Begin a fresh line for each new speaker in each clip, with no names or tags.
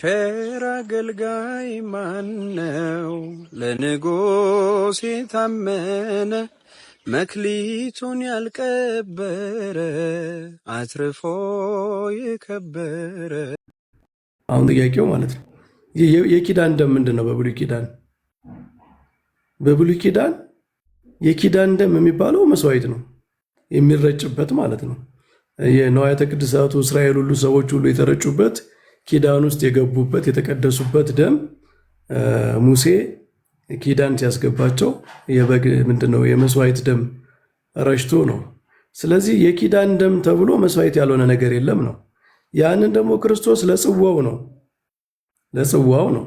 ቸር አገልጋይ ማነው? ለንጉሥ የታመነ መክሊቱን ያልቀበረ አትርፎ የከበረ።
አሁን ጥያቄው ማለት ነው የኪዳን ደም ምንድን ነው? በብሉይ ኪዳን የኪዳን ደም የሚባለው መስዋዕት ነው የሚረጭበት ማለት ነው። የነዋያተ ቅድሳቱ እስራኤል ሁሉ ሰዎች ሁሉ የተረጩበት ኪዳን ውስጥ የገቡበት የተቀደሱበት ደም ሙሴ ኪዳን ሲያስገባቸው የበግ ምንድነው የመስዋዕት ደም ረጭቶ ነው። ስለዚህ የኪዳን ደም ተብሎ መስዋዕት ያልሆነ ነገር የለም ነው። ያንን ደግሞ ክርስቶስ ለጽዋው ነው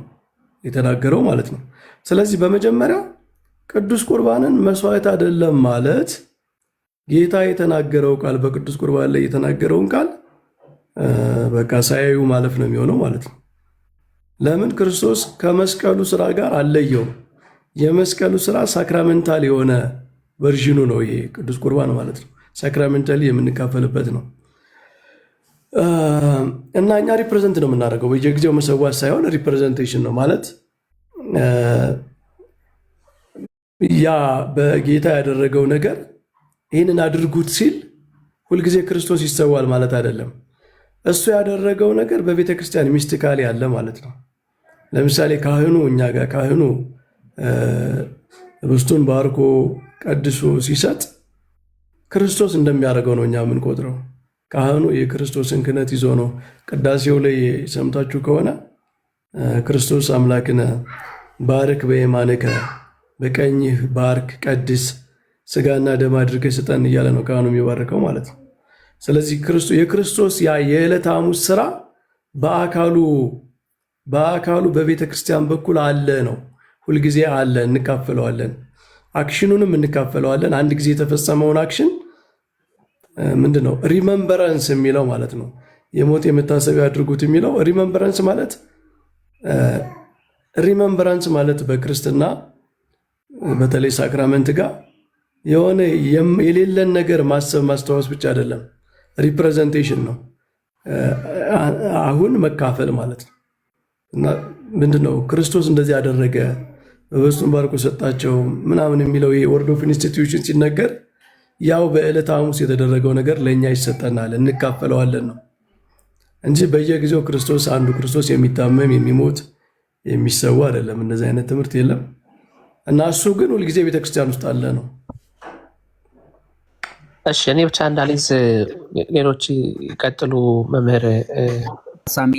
የተናገረው ማለት ነው። ስለዚህ በመጀመሪያ ቅዱስ ቁርባንን መስዋዕት አይደለም ማለት ጌታ የተናገረው ቃል በቅዱስ ቁርባን ላይ የተናገረውን ቃል በቃ ሳያዩ ማለፍ ነው የሚሆነው ማለት ነው። ለምን ክርስቶስ ከመስቀሉ ስራ ጋር አለየው። የመስቀሉ ስራ ሳክራሜንታል የሆነ ቨርዥኑ ነው ይሄ ቅዱስ ቁርባን ማለት ነው። ሳክራሜንታሊ የምንካፈልበት ነው እና እኛ ሪፕሬዘንት ነው የምናደርገው። በየጊዜው መሰዋት ሳይሆን ሪፕሬዘንቴሽን ነው ማለት ያ በጌታ ያደረገው ነገር ይህንን አድርጉት ሲል ሁልጊዜ ክርስቶስ ይሰዋል ማለት አይደለም። እሱ ያደረገው ነገር በቤተ ክርስቲያን ሚስቲካሊ ያለ ማለት ነው። ለምሳሌ እኛ ጋር ካህኑ ህብስቱን ባርኮ ቀድሶ ሲሰጥ ክርስቶስ እንደሚያደርገው ነው እኛ የምንቆጥረው። ካህኑ የክርስቶስን ክህነት ይዞ ነው። ቅዳሴው ላይ ሰምታችሁ ከሆነ ክርስቶስ አምላክነ ባርክ በየማንከ፣ በቀኝህ ባርክ ቀድስ፣ ስጋና ደም አድርገህ ስጠን እያለ ነው ካህኑ የሚባርከው ማለት ነው። ስለዚህ የክርስቶስ ያ የዕለተ ሐሙስ ስራ በአካሉ በቤተ ክርስቲያን በኩል አለ ነው። ሁልጊዜ አለ፣ እንካፈለዋለን። አክሽኑንም እንካፈለዋለን። አንድ ጊዜ የተፈጸመውን አክሽን ምንድነው ሪመምበረንስ የሚለው ማለት ነው። የሞት የመታሰቢያ አድርጉት የሚለው ሪመምበረንስ ማለት በክርስትና በተለይ ሳክራመንት ጋር የሆነ የሌለን ነገር ማሰብ ማስታወስ ብቻ አይደለም፣ ሪፕሬዘንቴሽን ነው። አሁን መካፈል ማለት ነው እና ምንድነው ክርስቶስ እንደዚህ ያደረገ ህብስቱን ባርኮ ሰጣቸው ምናምን የሚለው ወርድ ኦፍ ኢንስቲትዩሽን ሲነገር ያው በዕለተ ሐሙስ የተደረገው ነገር ለእኛ ይሰጠናል እንካፈለዋለን ነው እንጂ በየጊዜው አንዱ ክርስቶስ የሚታመም የሚሞት የሚሰዋ አይደለም። እንደዚህ አይነት ትምህርት የለም እና እሱ ግን ሁልጊዜ ቤተክርስቲያን ውስጥ አለ ነው።
እሺ እኔ ብቻ እንዳልይዝ ሌሎች ይቀጥሉ። መምህር
ሳሚ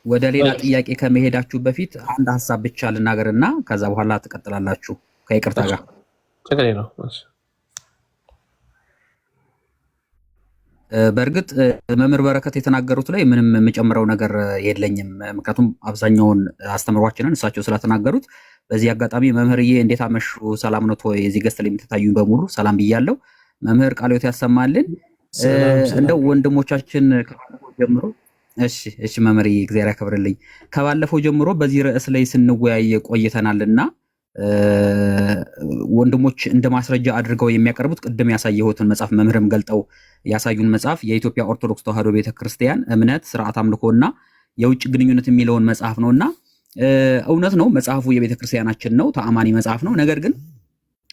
ወደ ሌላ ጥያቄ ከመሄዳችሁ በፊት አንድ ሀሳብ ብቻ ልናገርና ከዛ በኋላ ትቀጥላላችሁ ከይቅርታ ጋር።
ችግር ነው።
በእርግጥ መምህር በረከት የተናገሩት ላይ ምንም የምጨምረው ነገር የለኝም፣ ምክንያቱም አብዛኛውን አስተምሯችንን እሳቸው ስለተናገሩት። በዚህ አጋጣሚ መምህርዬ እንዴት አመሹ? ሰላም ነው ወይ? እዚህ ገስት ላይ የምትታዩኝ በሙሉ ሰላም ብያለሁ። መምህር ቃልዮት ያሰማልን። እንደው ወንድሞቻችን ጀምሮ እሺ መምህርዬ እግዚአብሔር ያከብርልኝ። ከባለፈው ጀምሮ በዚህ ርዕስ ላይ ስንወያይ ቆይተናልና ወንድሞች እንደ ማስረጃ አድርገው የሚያቀርቡት ቅድም ያሳየሁትን መጽሐፍ መምህርም ገልጠው ያሳዩን መጽሐፍ የኢትዮጵያ ኦርቶዶክስ ተዋሕዶ ቤተክርስቲያን እምነት፣ ስርዓት፣ አምልኮና የውጭ ግንኙነት የሚለውን መጽሐፍ ነውና እውነት ነው መጽሐፉ የቤተክርስቲያናችን ነው፣ ተአማኒ መጽሐፍ ነው። ነገር ግን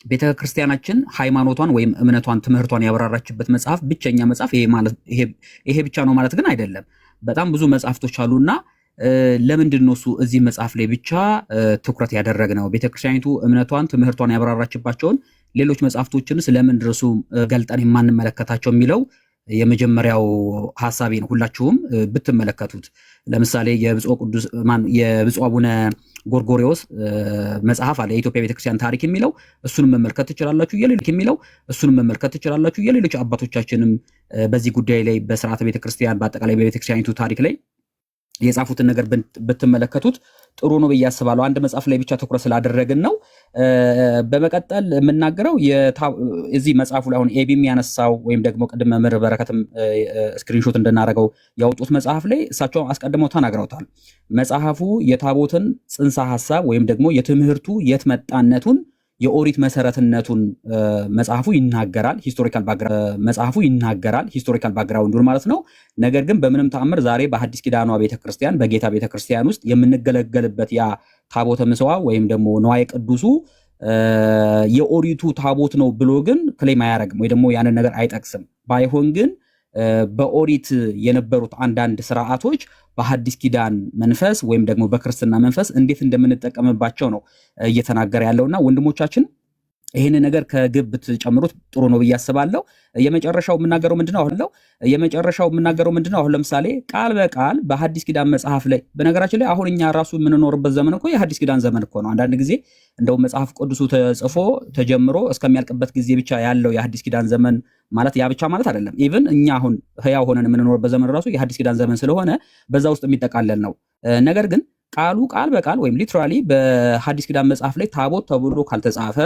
ቤተክርስቲያናችን ሃይማኖቷን ወይም እምነቷን ትምህርቷን ያብራራችበት መጽሐፍ ብቸኛ መጽሐፍ ይሄ ብቻ ነው ማለት ግን አይደለም። በጣም ብዙ መጽሐፍቶች አሉና ለምንድን ነው እሱ እዚህ መጽሐፍ ላይ ብቻ ትኩረት ያደረግነው? ቤተክርስቲያኒቱ እምነቷን ትምህርቷን ያብራራችባቸውን ሌሎች መጽሐፍቶችን ስለምን ድረሱ ገልጠን የማንመለከታቸው የሚለው የመጀመሪያው ሐሳቤ ነው። ሁላችሁም ብትመለከቱት ለምሳሌ የብፁዕ አቡነ ጎርጎርዮስ መጽሐፍ አለ የኢትዮጵያ ቤተክርስቲያን ታሪክ የሚለው እሱንም መመልከት ትችላላችሁ። የሌሎች አባቶቻችንም በዚህ ጉዳይ ላይ በስርዓተ ቤተክርስቲያን በአጠቃላይ በቤተክርስቲያኒቱ ታሪክ ላይ የጻፉትን ነገር ብትመለከቱት ጥሩ ነው ብዬ አስባለሁ። አንድ መጽሐፍ ላይ ብቻ ትኩረት ስላደረግን ነው። በመቀጠል የምናገረው እዚህ መጽሐፉ ላይ አሁን ኤቢም ያነሳው ወይም ደግሞ ቅድም መምህር በረከትም ስክሪንሾት እንድናደርገው ያወጡት መጽሐፍ ላይ እሳቸው አስቀድመው ተናግረውታል። መጽሐፉ የታቦትን ጽንሰ ሐሳብ ወይም ደግሞ የትምህርቱ የት መጣነቱን የኦሪት መሰረትነቱን መጽሐፉ ይናገራል፣ ሂስቶሪካል ባክግራውንዱን ማለት ነው። ነገር ግን በምንም ተአምር ዛሬ በሐዲስ ኪዳኗ ቤተክርስቲያን በጌታ ቤተክርስቲያን ውስጥ የምንገለገልበት ያ ታቦተ ምጽዋ ወይም ደግሞ ንዋየ ቅዱሱ የኦሪቱ ታቦት ነው ብሎ ግን ክሌም አያደርግም ወይ ደግሞ ያንን ነገር አይጠቅስም። ባይሆን ግን በኦሪት የነበሩት አንዳንድ ስርዓቶች በሐዲስ ኪዳን መንፈስ ወይም ደግሞ በክርስትና መንፈስ እንዴት እንደምንጠቀምባቸው ነው እየተናገረ ያለውና ወንድሞቻችን ይሄን ነገር ከግብ ብትጨምሩት ጥሩ ነው ብዬ አስባለሁ። የመጨረሻው የምናገረው ምንድነው አሁን ለምሳሌ ቃል በቃል በሐዲስ ኪዳን መጽሐፍ ላይ በነገራችን ላይ አሁን እኛ ራሱ የምንኖርበት ዘመን እኮ የሐዲስ ኪዳን ዘመን እኮ ነው። አንዳንድ ጊዜ እንደው መጽሐፍ ቅዱሱ ተጽፎ ተጀምሮ እስከሚያልቅበት ጊዜ ብቻ ያለው የሐዲስ ኪዳን ዘመን ማለት ያ ብቻ ማለት አይደለም። ኢቭን እኛ አሁን ህያው ሆነን የምንኖርበት ዘመን ራሱ የሐዲስ ኪዳን ዘመን ስለሆነ በዛ ውስጥ የሚጠቃለል ነው። ነገር ግን ቃል በቃል ወይም ሊትራሊ በሐዲስ ኪዳን መጽሐፍ ላይ ታቦት ተብሎ ካልተጻፈ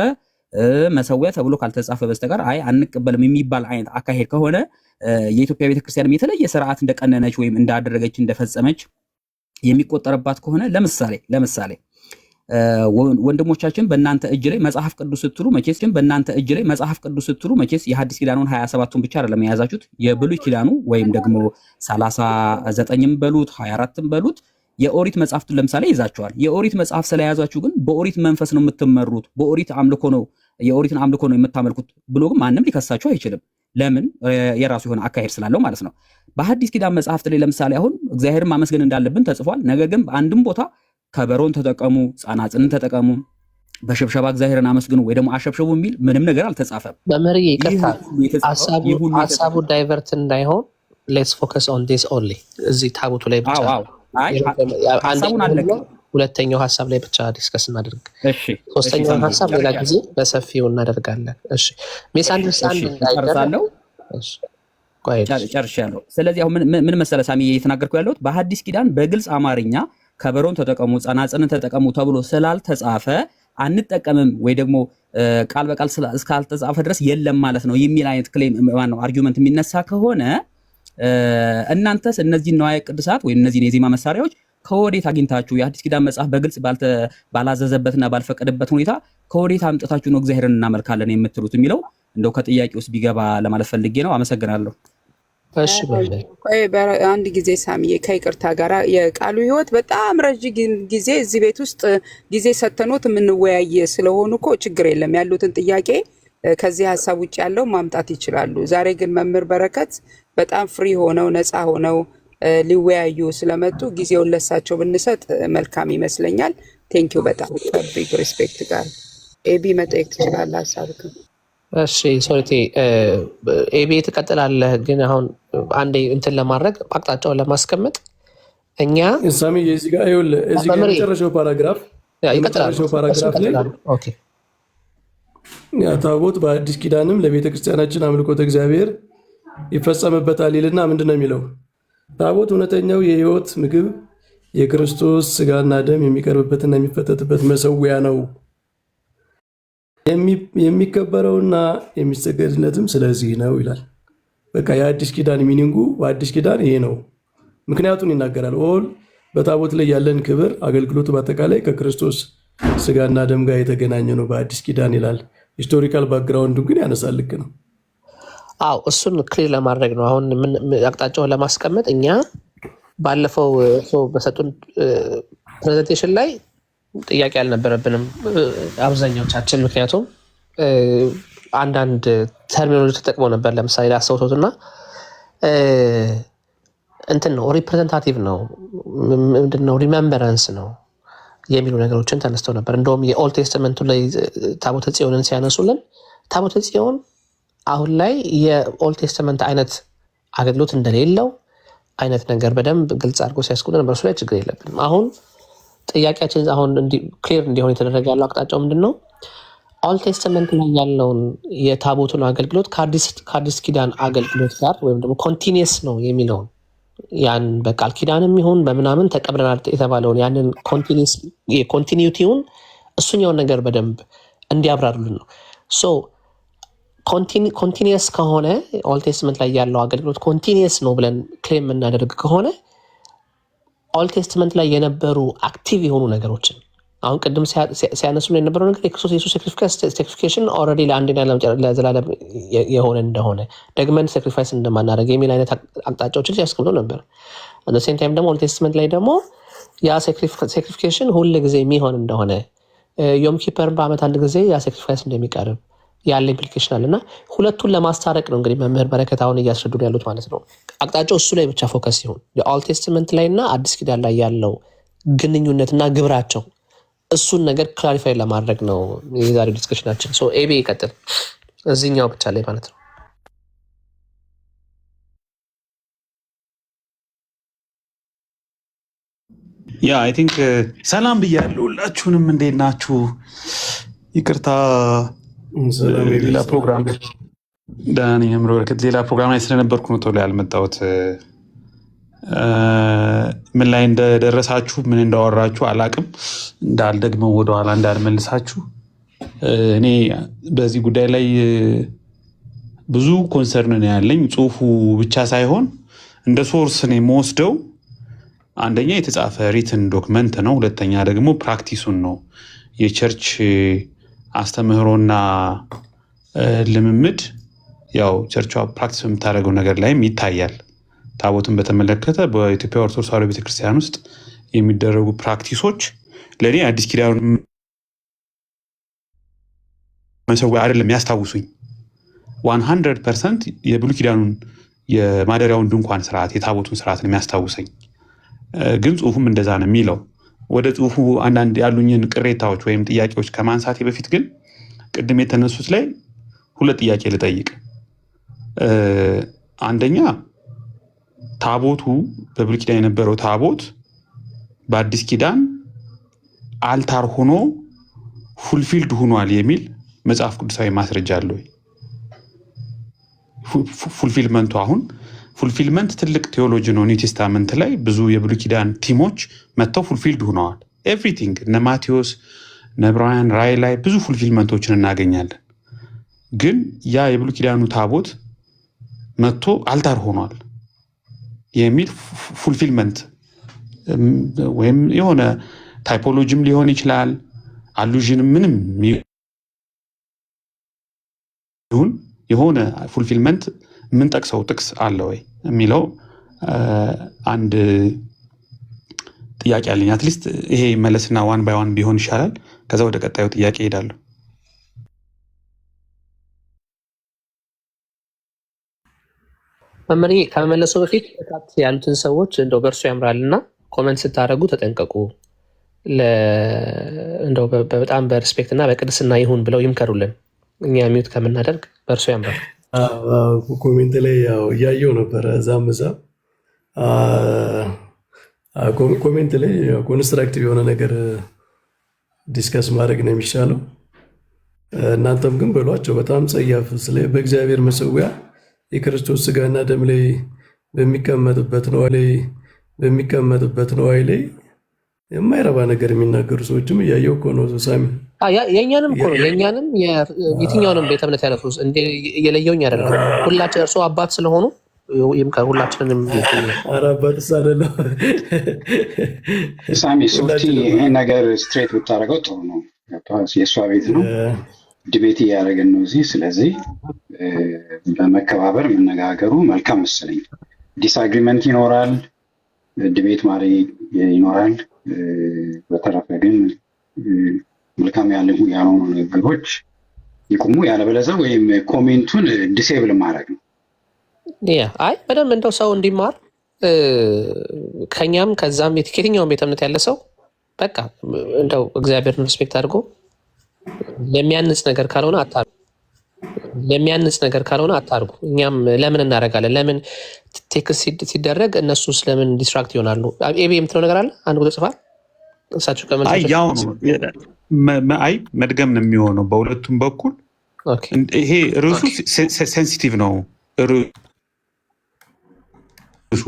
መሰዊያ ተብሎ ካልተጻፈ በስተቀር አይ አንቀበልም የሚባል አይነት አካሄድ ከሆነ የኢትዮጵያ ቤተክርስቲያን የተለየ ስርዓት እንደቀነነች ወይም እንዳደረገች እንደፈጸመች የሚቆጠርባት ከሆነ ለምሳሌ ወንድሞቻችን በእናንተ እጅ ላይ መጽሐፍ ቅዱስ ስትሉ መቼስ የሐዲስ ኪዳኑን 27ቱን ብቻ አይደለም የያዛችሁት የብሉይ ኪዳኑ ወይም ደግሞ 39ም በሉት 24ም በሉት የኦሪት መጽሐፍቱን ለምሳሌ ይዛችኋል። የኦሪት መጽሐፍ ስለያዛችሁ ግን በኦሪት መንፈስ ነው የምትመሩት፣ የኦሪትን አምልኮ ነው የምታመልኩት ብሎ ግን ማንም ሊከሳችሁ አይችልም። ለምን? የራሱ የሆነ አካሄድ ስላለው ማለት ነው። በሐዲስ ኪዳን መጽሐፍት ላይ ለምሳሌ አሁን እግዚአብሔርን ማመስገን እንዳለብን ተጽፏል። ነገር ግን በአንድም ቦታ ከበሮን ተጠቀሙ፣ ጸናጽልን ተጠቀሙ፣ በሽብሸባ እግዚአብሔርን አመስግኑ ወይ ደግሞ አሸብሸቡ የሚል ምንም ነገር አልተጻፈም።
መምህር ይቅርታ፣ ሀሳቡ ዳይቨርት እንዳይሆን ሌትስ ፎከስ ኦን ዲስ ኦንሊ እዚህ ታቦቱ ላይ ብቻ
ሀሳቡን አለቀ።
ሁለተኛው ሀሳብ ላይ ብቻ ዲስከስ እናደርግ። ሶስተኛውን ሀሳብ ሌላ ጊዜ በሰፊው እናደርጋለን። እሺ ሚስ አንደርስታንድ እንዳይደረግ
ጨርሻለሁ። ስለዚህ አሁን ምን መሰለህ ሳሚ እየተናገርኩ ያለሁት በሐዲስ ኪዳን በግልጽ አማርኛ ከበሮን ተጠቀሙ፣ ጸናጽልን ተጠቀሙ ተብሎ ስላልተጻፈ አንጠቀምም ወይ ደግሞ ቃል በቃል እስካልተጻፈ ድረስ የለም ማለት ነው የሚል አይነት ክሌም ማነው አርጊውመንት የሚነሳ ከሆነ እናንተስ እነዚህ ንዋየ ቅድሳት ወይ እነዚህ የዜማ መሳሪያዎች ከወዴት አግኝታችሁ የሐዲስ ኪዳን መጽሐፍ በግልጽ ባላዘዘበትና ባልፈቀደበት ሁኔታ ከወዴት አምጥታችሁ ነው እግዚአብሔርን እናመልካለን የምትሉት የሚለው እንደው ከጥያቄ ውስጥ ቢገባ ለማለት ፈልጌ ነው። አመሰግናለሁ።
እሺ
አንድ ጊዜ ሳሚዬ ከይቅርታ ጋር የቃሉ ህይወት በጣም ረጅም ጊዜ እዚህ ቤት ውስጥ ጊዜ ሰተኖት የምንወያይ ስለሆኑ እኮ ችግር የለም ያሉትን ጥያቄ ከዚህ ሀሳብ ውጭ ያለው ማምጣት ይችላሉ። ዛሬ ግን መምህር በረከት በጣም ፍሪ ሆነው ነፃ ሆነው ሊወያዩ ስለመጡ ጊዜውን ለሳቸው ብንሰጥ መልካም ይመስለኛል። ቴንኪው በጣም ቢግ ሪስፔክት ጋር ኤቢ መጠየቅ ትችላለህ ሀሳብክን።
እሺ ሶሪቲ ኤቢ ትቀጥላለህ። ግን አሁን አንዴ እንትን ለማድረግ አቅጣጫውን ለማስቀመጥ እኛ
ሳሚ እዚህ ጋር ይኸውልህ እዚህ ጋር የመጨረሻው ፓራግራፍ ላይ
ኦኬ
ያ ታቦት በአዲስ ኪዳንም ለቤተ ክርስቲያናችን አምልኮተ እግዚአብሔር ይፈጸምበታል ይልና ምንድነው የሚለው? ታቦት እውነተኛው የህይወት ምግብ የክርስቶስ ስጋና ደም የሚቀርብበትና የሚፈተትበት መሰዊያ ነው። የሚከበረውና የሚሰገድለትም ስለዚህ ነው ይላል። በቃ የአዲስ ኪዳን ሚኒንጉ በአዲስ ኪዳን ይሄ ነው። ምክንያቱን ይናገራል። ኦል በታቦት ላይ ያለን ክብር አገልግሎቱ በአጠቃላይ ከክርስቶስ ስጋና ደም ጋር የተገናኘ ነው በአዲስ ኪዳን ይላል። ሂስቶሪካል ባክግራውንዱን ግን ያነሳል። ልክ ነው።
አዎ እሱን ክሊር ለማድረግ ነው አሁን አቅጣጫውን ለማስቀመጥ። እኛ ባለፈው በሰጡን ፕሬዘንቴሽን ላይ ጥያቄ አልነበረብንም አብዛኛዎቻችን፣ ምክንያቱም አንዳንድ ተርሚኖሎጂ ተጠቅመው ነበር። ለምሳሌ ላስታውሶትና እንትን ነው ሪፕሬዘንታቲቭ ነው ምንድነው ሪሜምበራንስ ነው የሚሉ ነገሮችን ተነስተው ነበር። እንደውም የኦልድ ቴስተመንቱ ላይ ታቦተ ጽዮንን ሲያነሱልን ታቦተ ጽዮን አሁን ላይ የኦልድ ቴስተመንት አይነት አገልግሎት እንደሌለው አይነት ነገር በደንብ ግልጽ አድርጎ ሲያስቁልን ነበር። እሱ ላይ ችግር የለብንም። አሁን ጥያቄያችን አሁን ክሊር እንዲሆን የተደረገ ያለው አቅጣጫው ምንድን ነው? ኦልድ ቴስተመንት ላይ ያለውን የታቦቱን አገልግሎት ከአዲስ ኪዳን አገልግሎት ጋር ወይም ደግሞ ኮንቲኒየስ ነው የሚለውን ያን በቃል ኪዳንም ይሁን በምናምን ተቀብለናል የተባለውን ያንን ኮንቲኒዩቲውን እሱኛውን ነገር በደንብ እንዲያብራሩልን ነው። ሶ ኮንቲኒየስ ከሆነ ኦልድ ቴስትመንት ላይ ያለው አገልግሎት ኮንቲኒየስ ነው ብለን ክሌም የምናደርግ ከሆነ ኦልድ ቴስትመንት ላይ የነበሩ አክቲቭ የሆኑ ነገሮችን አሁን ቅድም ሲያነሱ የነበረው ነገር የክርስቶስ ኢየሱስ ሳክሪፊኬሽን ኦልሬዲ ለአንድና ለዘላለም የሆነ እንደሆነ ደግመን ሳክሪፋይስ እንደማናደርግ የሚል አይነት አቅጣጫዎችን ሲያስቀምጡ ነበር። ሴም ታይም ደግሞ ኦልድ ቴስትመንት ላይ ደግሞ ያ ሳክሪፊኬሽን ሁል ጊዜ የሚሆን እንደሆነ ዮም ኪፐርን በዓመት አንድ ጊዜ ያ ሳክሪፋይስ እንደሚቀርብ ያለ ኢምፕሊኬሽን አለ እና ሁለቱን ለማስታረቅ ነው እንግዲህ መምህር በረከት አሁን እያስረዱን ያሉት ማለት ነው። አቅጣጫው እሱ ላይ ብቻ ፎከስ ሲሆን የኦልድ ቴስትመንት ላይ እና አዲስ ኪዳን ላይ ያለው ግንኙነትና ግብራቸው እሱን ነገር ክላሪፋይ ለማድረግ ነው የዛሬው ዲስከሽናችን። ሶ ኤቢ ይቀጥል እዚህኛው ብቻ ላይ ማለት ነው።
ያ አይ ቲንክ ሰላም ብያለሁ ሁላችሁንም፣ እንዴት ናችሁ? ይቅርታ ሌላ ፕሮግራም ዳኒ ምሮ በረከት ሌላ ፕሮግራም ላይ ስለነበርኩ ነው ቶሎ ያልመጣሁት። ምን ላይ እንደደረሳችሁ ምን እንዳወራችሁ አላቅም፣ እንዳልደግመው ወደኋላ እንዳልመልሳችሁ። እኔ በዚህ ጉዳይ ላይ ብዙ ኮንሰርን ነው ያለኝ። ጽሁፉ ብቻ ሳይሆን እንደ ሶርስ ነው የምወስደው። አንደኛ የተጻፈ ሪትን ዶክመንት ነው፣ ሁለተኛ ደግሞ ፕራክቲሱን ነው። የቸርች አስተምህሮና ልምምድ ያው ቸርቿ ፕራክቲስ በምታደርገው ነገር ላይም ይታያል። ታቦትን በተመለከተ በኢትዮጵያ ኦርቶዶክስ ተዋሕዶ ቤተክርስቲያን ውስጥ የሚደረጉ ፕራክቲሶች ለእኔ አዲስ ኪዳን መሰዊያ አይደለም ያስታውሱኝ። 100% የብሉይ ኪዳኑን የማደሪያውን ድንኳን ስርዓት የታቦቱን ስርዓት ነው የሚያስታውሰኝ። ግን ጽሁፉም እንደዛ ነው የሚለው። ወደ ጽሁፉ አንዳንድ ያሉኝን ቅሬታዎች ወይም ጥያቄዎች ከማንሳቴ በፊት ግን ቅድም የተነሱት ላይ ሁለት ጥያቄ ልጠይቅ። አንደኛ ታቦቱ በብሉይ ኪዳን የነበረው ታቦት በአዲስ ኪዳን አልታር ሆኖ ፉልፊልድ ሆኗል የሚል መጽሐፍ ቅዱሳዊ ማስረጃ አለ ወይ? ፉልፊልመንቱ አሁን ፉልፊልመንት ትልቅ ቴዎሎጂ ነው። ኒው ቴስታመንት ላይ ብዙ የብሉይ ኪዳን ቲሞች መጥተው ፉልፊልድ ሆነዋል። ኤቭሪቲንግ እነ ማቴዎስ እነ ዕብራውያን ራእይ ላይ ብዙ ፉልፊልመንቶችን እናገኛለን። ግን ያ የብሉይ ኪዳኑ ታቦት መጥቶ አልታር ሆኗል የሚል ፉልፊልመንት ወይም የሆነ ታይፖሎጂም ሊሆን ይችላል አሉዥንም ምንም ይሁን የሆነ ፉልፊልመንት የምንጠቅሰው ጥቅስ አለ ወይ የሚለው አንድ ጥያቄ አለኝ። አትሊስት ይሄ መለስና ዋን ባይ ዋን ቢሆን ይሻላል። ከዛ ወደ ቀጣዩ ጥያቄ እሄዳለሁ።
መመሪ ከመመለሱ በፊት ያሉትን ሰዎች እንደው በእርሱ ያምራልና ኮመንት ስታደርጉ ተጠንቀቁ። እንደው በጣም በሪስፔክት እና በቅድስና ይሁን ብለው ይምከሩልን። እኛ ሚውት ከምናደርግ በእርሱ ያምራል።
ኮሜንት ላይ ያው እያየው ነበረ እዛም ኮሜንት ላይ ኮንስትራክቲቭ የሆነ ነገር ዲስከስ ማድረግ ነው የሚሻለው። እናንተም ግን በሏቸው በጣም ጸያፍ ስለ በእግዚአብሔር መሰዊያ የክርስቶስ ስጋና ደም ላይ በሚቀመጥበት ነዋይ ላይ የማይረባ ነገር የሚናገሩ ሰዎችም እያየው እኮ ነው። ሳሚ
የእኛንም እኮ ነው የእኛንም የትኛውንም ቤተ እምነት ያለፉ እየለየውኝ አይደለም። ሁላችን እርሶ አባት ስለሆኑ ይምከር ሁላችንንም።
ኧረ አባትስ አይደለም
ሳሚ ሶቲ ይሄን ነገር ስትሬት ብታደርገው ጥሩ ነው። የእሷ ቤት ነው፣ ዲቤት እያደረግን ነው እዚህ። ስለዚህ በመከባበር መነጋገሩ መልካም መሰለኝ። ዲስአግሪመንት ይኖራል፣ ዲቤት ማድረግ ይኖራል። በተረፈ ግን መልካም ያልሆኑ ነገሮች ይቁሙ። ያለበለዚያ ወይም ኮሜንቱን ዲሴብል ማድረግ ነው።
አይ በደንብ እንደው ሰው እንዲማር ከኛም ከዛም ከየትኛውም ቤተ እምነት ያለ ሰው በቃ እንደው እግዚአብሔርን ሪስፔክት አድርጎ ለሚያንጽ ነገር ካልሆነ አታርጉ። እኛም ለምን እናደርጋለን? ለምን ቴክስ ሲደረግ እነሱ ስለምን ዲስትራክት ይሆናሉ? ኤቢ የምትለው ነገር አለ አንድ ቁጥር ጽፋል እሳቸው
ያው አይ መድገም ነው የሚሆነው በሁለቱም በኩል። ይሄ ርዕሱ ሴንሲቲቭ ነው።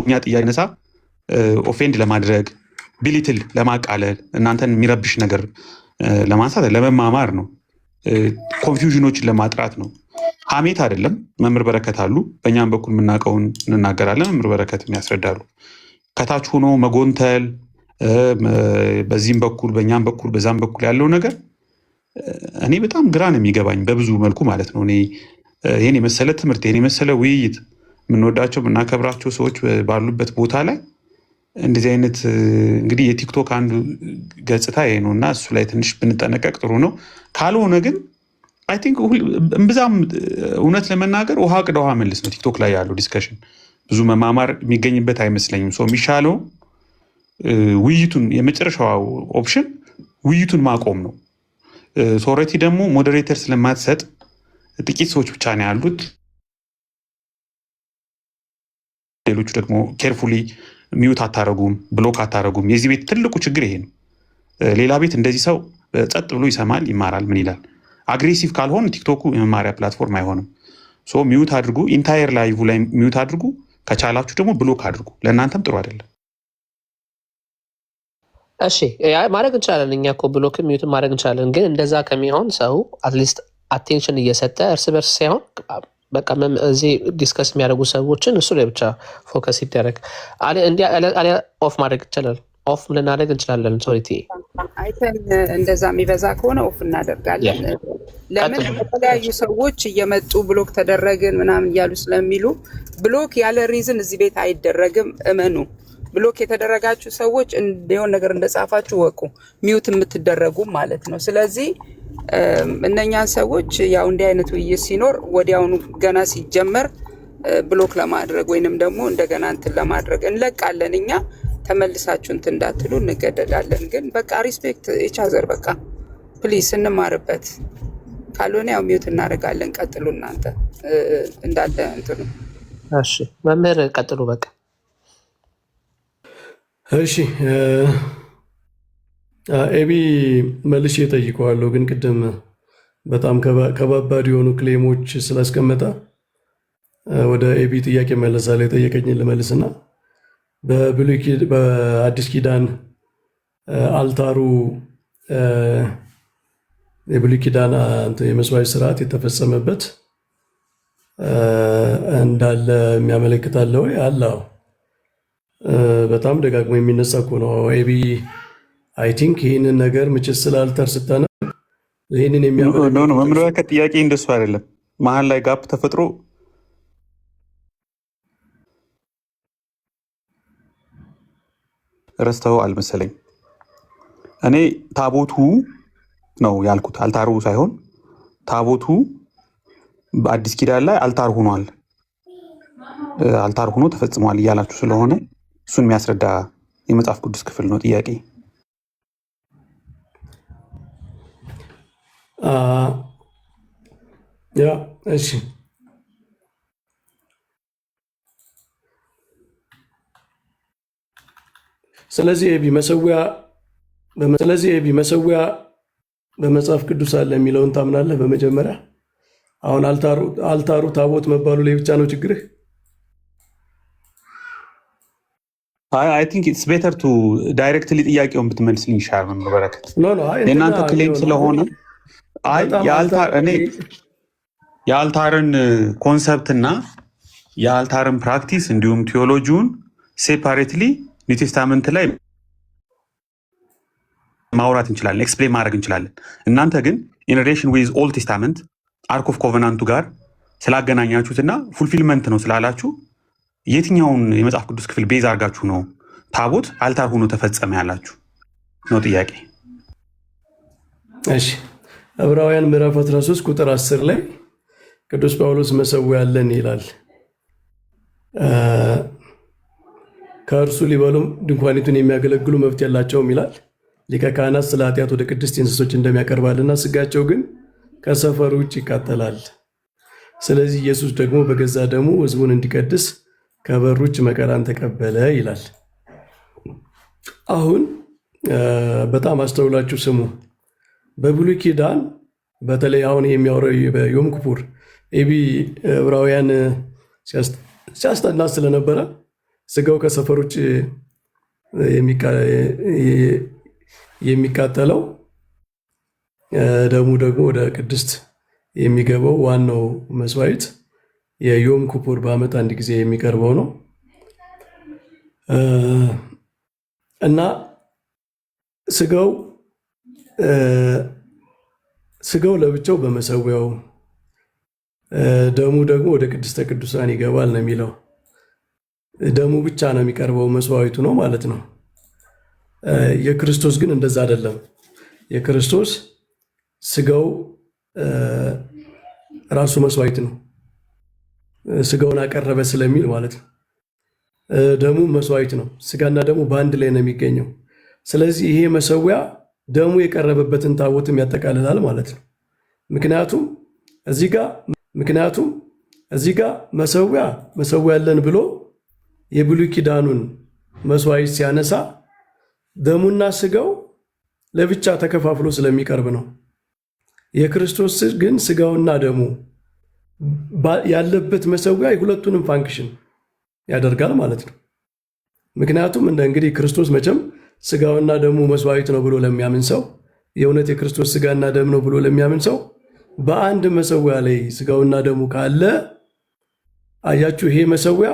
እኛ ጥያቄ ነሳ ኦፌንድ ለማድረግ ቢሊትል ለማቃለል እናንተን የሚረብሽ ነገር ለማንሳት ለመማማር ነው። ኮንፊውዥኖችን ለማጥራት ነው። ሀሜት አይደለም። መምህር በረከት አሉ፣ በእኛም በኩል የምናውቀውን እንናገራለን። መምህር በረከት ያስረዳሉ። ከታች ሆኖ መጎንተል በዚህም በኩል በእኛም በኩል በዛም በኩል ያለው ነገር እኔ በጣም ግራ ነው የሚገባኝ በብዙ መልኩ ማለት ነው። እኔ ይህን የመሰለ ትምህርት ይህን የመሰለ ውይይት የምንወዳቸው የምናከብራቸው ሰዎች ባሉበት ቦታ ላይ እንደዚህ አይነት እንግዲህ የቲክቶክ አንዱ ገጽታ ይሄ ነው እና እሱ ላይ ትንሽ ብንጠነቀቅ ጥሩ ነው። ካልሆነ ግን አይ ቲንክ እምብዛም እውነት ለመናገር ውሃ ቅዳ ውሃ መልስ ነው ቲክቶክ ላይ ያለው ዲስከሽን ብዙ መማማር የሚገኝበት አይመስለኝም። ሰው የሚሻለው ውይይቱን የመጨረሻው ኦፕሽን ውይይቱን ማቆም ነው። ሶሬቲ ደግሞ ሞዴሬተር ስለማትሰጥ ጥቂት ሰዎች ብቻ ነው ያሉት። ሌሎቹ ደግሞ ኬርፉሊ ሚዩት አታረጉም፣ ብሎክ አታረጉም። የዚህ ቤት ትልቁ ችግር ይሄ ነው። ሌላ ቤት እንደዚህ ሰው ጸጥ ብሎ ይሰማል፣ ይማራል፣ ምን ይላል። አግሬሲቭ ካልሆን ቲክቶኩ የመማሪያ ፕላትፎርም አይሆንም። ሶ ሚዩት አድርጉ፣ ኢንታየር ላይቭ ላይ ሚዩት አድርጉ፣ ከቻላችሁ ደግሞ ብሎክ አድርጉ። ለእናንተም ጥሩ አይደለም።
እሺ ማድረግ እንችላለን። እኛ እኮ ብሎክም ሚዩትም ማድረግ እንችላለን። ግን እንደዛ ከሚሆን ሰው አትሊስት አቴንሽን እየሰጠ እርስ በርስ ሳይሆን በቃ እዚህ ዲስከስ የሚያደርጉ ሰዎችን እሱ ላይ ብቻ ፎከስ ይደረግ። አሊያ ኦፍ ማድረግ ይቻላል። ኦፍ ልናደርግ እንችላለን። ሶሪቲ
አይተን እንደዛ የሚበዛ ከሆነ ኦፍ እናደርጋለን። ለምን የተለያዩ ሰዎች እየመጡ ብሎክ ተደረግን ምናምን እያሉ ስለሚሉ ብሎክ ያለ ሪዝን እዚህ ቤት አይደረግም። እመኑ። ብሎክ የተደረጋችሁ ሰዎች እንዲሆን ነገር እንደጻፋችሁ ወቁ። ሚዩት የምትደረጉ ማለት ነው። ስለዚህ እነኛን ሰዎች ያው እንዲህ አይነት ውይይት ሲኖር ወዲያውኑ ገና ሲጀመር ብሎክ ለማድረግ ወይንም ደግሞ እንደገና እንትን ለማድረግ እንለቃለን። እኛ ተመልሳችሁ እንትን እንዳትሉ እንገደዳለን። ግን በቃ ሪስፔክት ኢቻዘር በቃ ፕሊስ እንማርበት። ካልሆነ ያው ሚዩት እናደርጋለን። ቀጥሉ እናንተ እንዳለ እንትኑ።
እሺ መምህር ቀጥሉ በቃ።
እሺ ኤቢ መልሼ እጠይቀዋለሁ፣ ግን ቅድም በጣም ከባባድ የሆኑ ክሌሞች ስላስቀመጠ ወደ ኤቢ ጥያቄ መለሳለሁ። የጠየቀኝን ልመልስና በአዲስ ኪዳን አልታሩ የብሉይ ኪዳን የመስዋዕት ስርዓት የተፈጸመበት እንዳለ የሚያመለክታለ ወይ? አላው በጣም ደጋግሞ የሚነሳ እኮ ነው ኤቢ። አይ ቲንክ ይህንን ነገር ምችት ስለ አልታር ስታነ ይህንን
መመለከት ጥያቄ እንደሱ አይደለም። መሀል ላይ ጋፕ ተፈጥሮ ረስተው አልመሰለኝ። እኔ ታቦቱ ነው ያልኩት፣ አልታሩ ሳይሆን ታቦቱ በአዲስ ኪዳን ላይ አልታር ሆኗል፣ አልታር ሆኖ ተፈጽሟል እያላችሁ ስለሆነ እሱን የሚያስረዳ የመጽሐፍ ቅዱስ ክፍል ነው ጥያቄ።
ያ እሺ፣ ስለዚህ ኤቢ መሰዊያ በመጽሐፍ ቅዱስ አለ የሚለውን ታምናለህ? በመጀመሪያ አሁን አልታሩ ታቦት መባሉ ላይ ብቻ ነው ችግርህ?
አይ ቲንክ ኢትስ ቤተር ቱ ዳይሬክትሊ ጥያቄውን ብትመልስልኝ ይሻላል። መምህር በረከት የእናንተ ክሌም ስለሆነ እኔ የአልታርን ኮንሰፕት እና የአልታርን ፕራክቲስ እንዲሁም ቴዎሎጂውን ሴፓሬትሊ ኒው ቴስታመንት ላይ ማውራት እንችላለን፣ ኤክስፕሌን ማድረግ እንችላለን። እናንተ ግን ኢንሬሽን ዊዝ ኦልድ ቴስታመንት አርክ ኦፍ ኮቨናንቱ ጋር ስላገናኛችሁትና ፉልፊልመንት ነው ስላላችሁ የትኛውን የመጽሐፍ ቅዱስ ክፍል ቤዝ አድርጋችሁ ነው ታቦት አልታር ሆኖ ተፈጸመ ያላችሁ ነው ጥያቄ።
እሺ ዕብራውያን ምዕራፍ 13 ቁጥር 10 ላይ ቅዱስ ጳውሎስ መሰዊያ አለን ይላል። ከእርሱ ሊበሉም ድንኳኒቱን የሚያገለግሉ መብት የላቸውም ይላል። ሊቀ ካህናት ስለ ኃጢአት ወደ ቅድስት እንስሶች እንደሚያቀርባልና ስጋቸው ግን ከሰፈሩ ውጭ ይቃጠላል። ስለዚህ ኢየሱስ ደግሞ በገዛ ደሙ ሕዝቡን እንዲቀድስ ከበር ውጭ መከራን ተቀበለ ይላል። አሁን በጣም አስተውላችሁ ስሙ። በብሉይ ኪዳን በተለይ አሁን የሚያወራው በዮም ክፑር ኤቢ ዕብራውያን ሲያስጠና ስለነበረ ስጋው ከሰፈር ውጭ የሚቃጠለው ደሙ ደግሞ ወደ ቅድስት የሚገባው ዋናው መስዋዕት የዮም ክፑር በዓመት አንድ ጊዜ የሚቀርበው ነው እና ስጋው ስጋው ለብቻው በመሰዊያው ደሙ ደግሞ ወደ ቅድስተ ቅዱሳን ይገባል ነው የሚለው። ደሙ ብቻ ነው የሚቀርበው፣ መስዋዕቱ ነው ማለት ነው። የክርስቶስ ግን እንደዛ አይደለም። የክርስቶስ ስጋው ራሱ መስዋዕት ነው፣ ስጋውን አቀረበ ስለሚል ማለት ነው። ደሙ መስዋዕት ነው። ስጋና ደሙ በአንድ ላይ ነው የሚገኘው። ስለዚህ ይሄ መሰዊያ ደሙ የቀረበበትን ታቦትም ያጠቃልላል ማለት ነው። ምክንያቱም እዚህ ጋር መሰዊያ አለን ብሎ የብሉይ ኪዳኑን መስዋዕት ሲያነሳ ደሙና ስጋው ለብቻ ተከፋፍሎ ስለሚቀርብ ነው። የክርስቶስ ግን ስጋውና ደሙ ያለበት መሰዊያ የሁለቱንም ፋንክሽን ያደርጋል ማለት ነው። ምክንያቱም እንግዲህ ክርስቶስ መቼም ስጋውና ደሙ መስዋዕት ነው ብሎ ለሚያምን ሰው፣ የእውነት የክርስቶስ ስጋና ደም ነው ብሎ ለሚያምን ሰው በአንድ መሰዊያ ላይ ስጋውና ደሙ ካለ አያችሁ፣ ይሄ መሰዊያ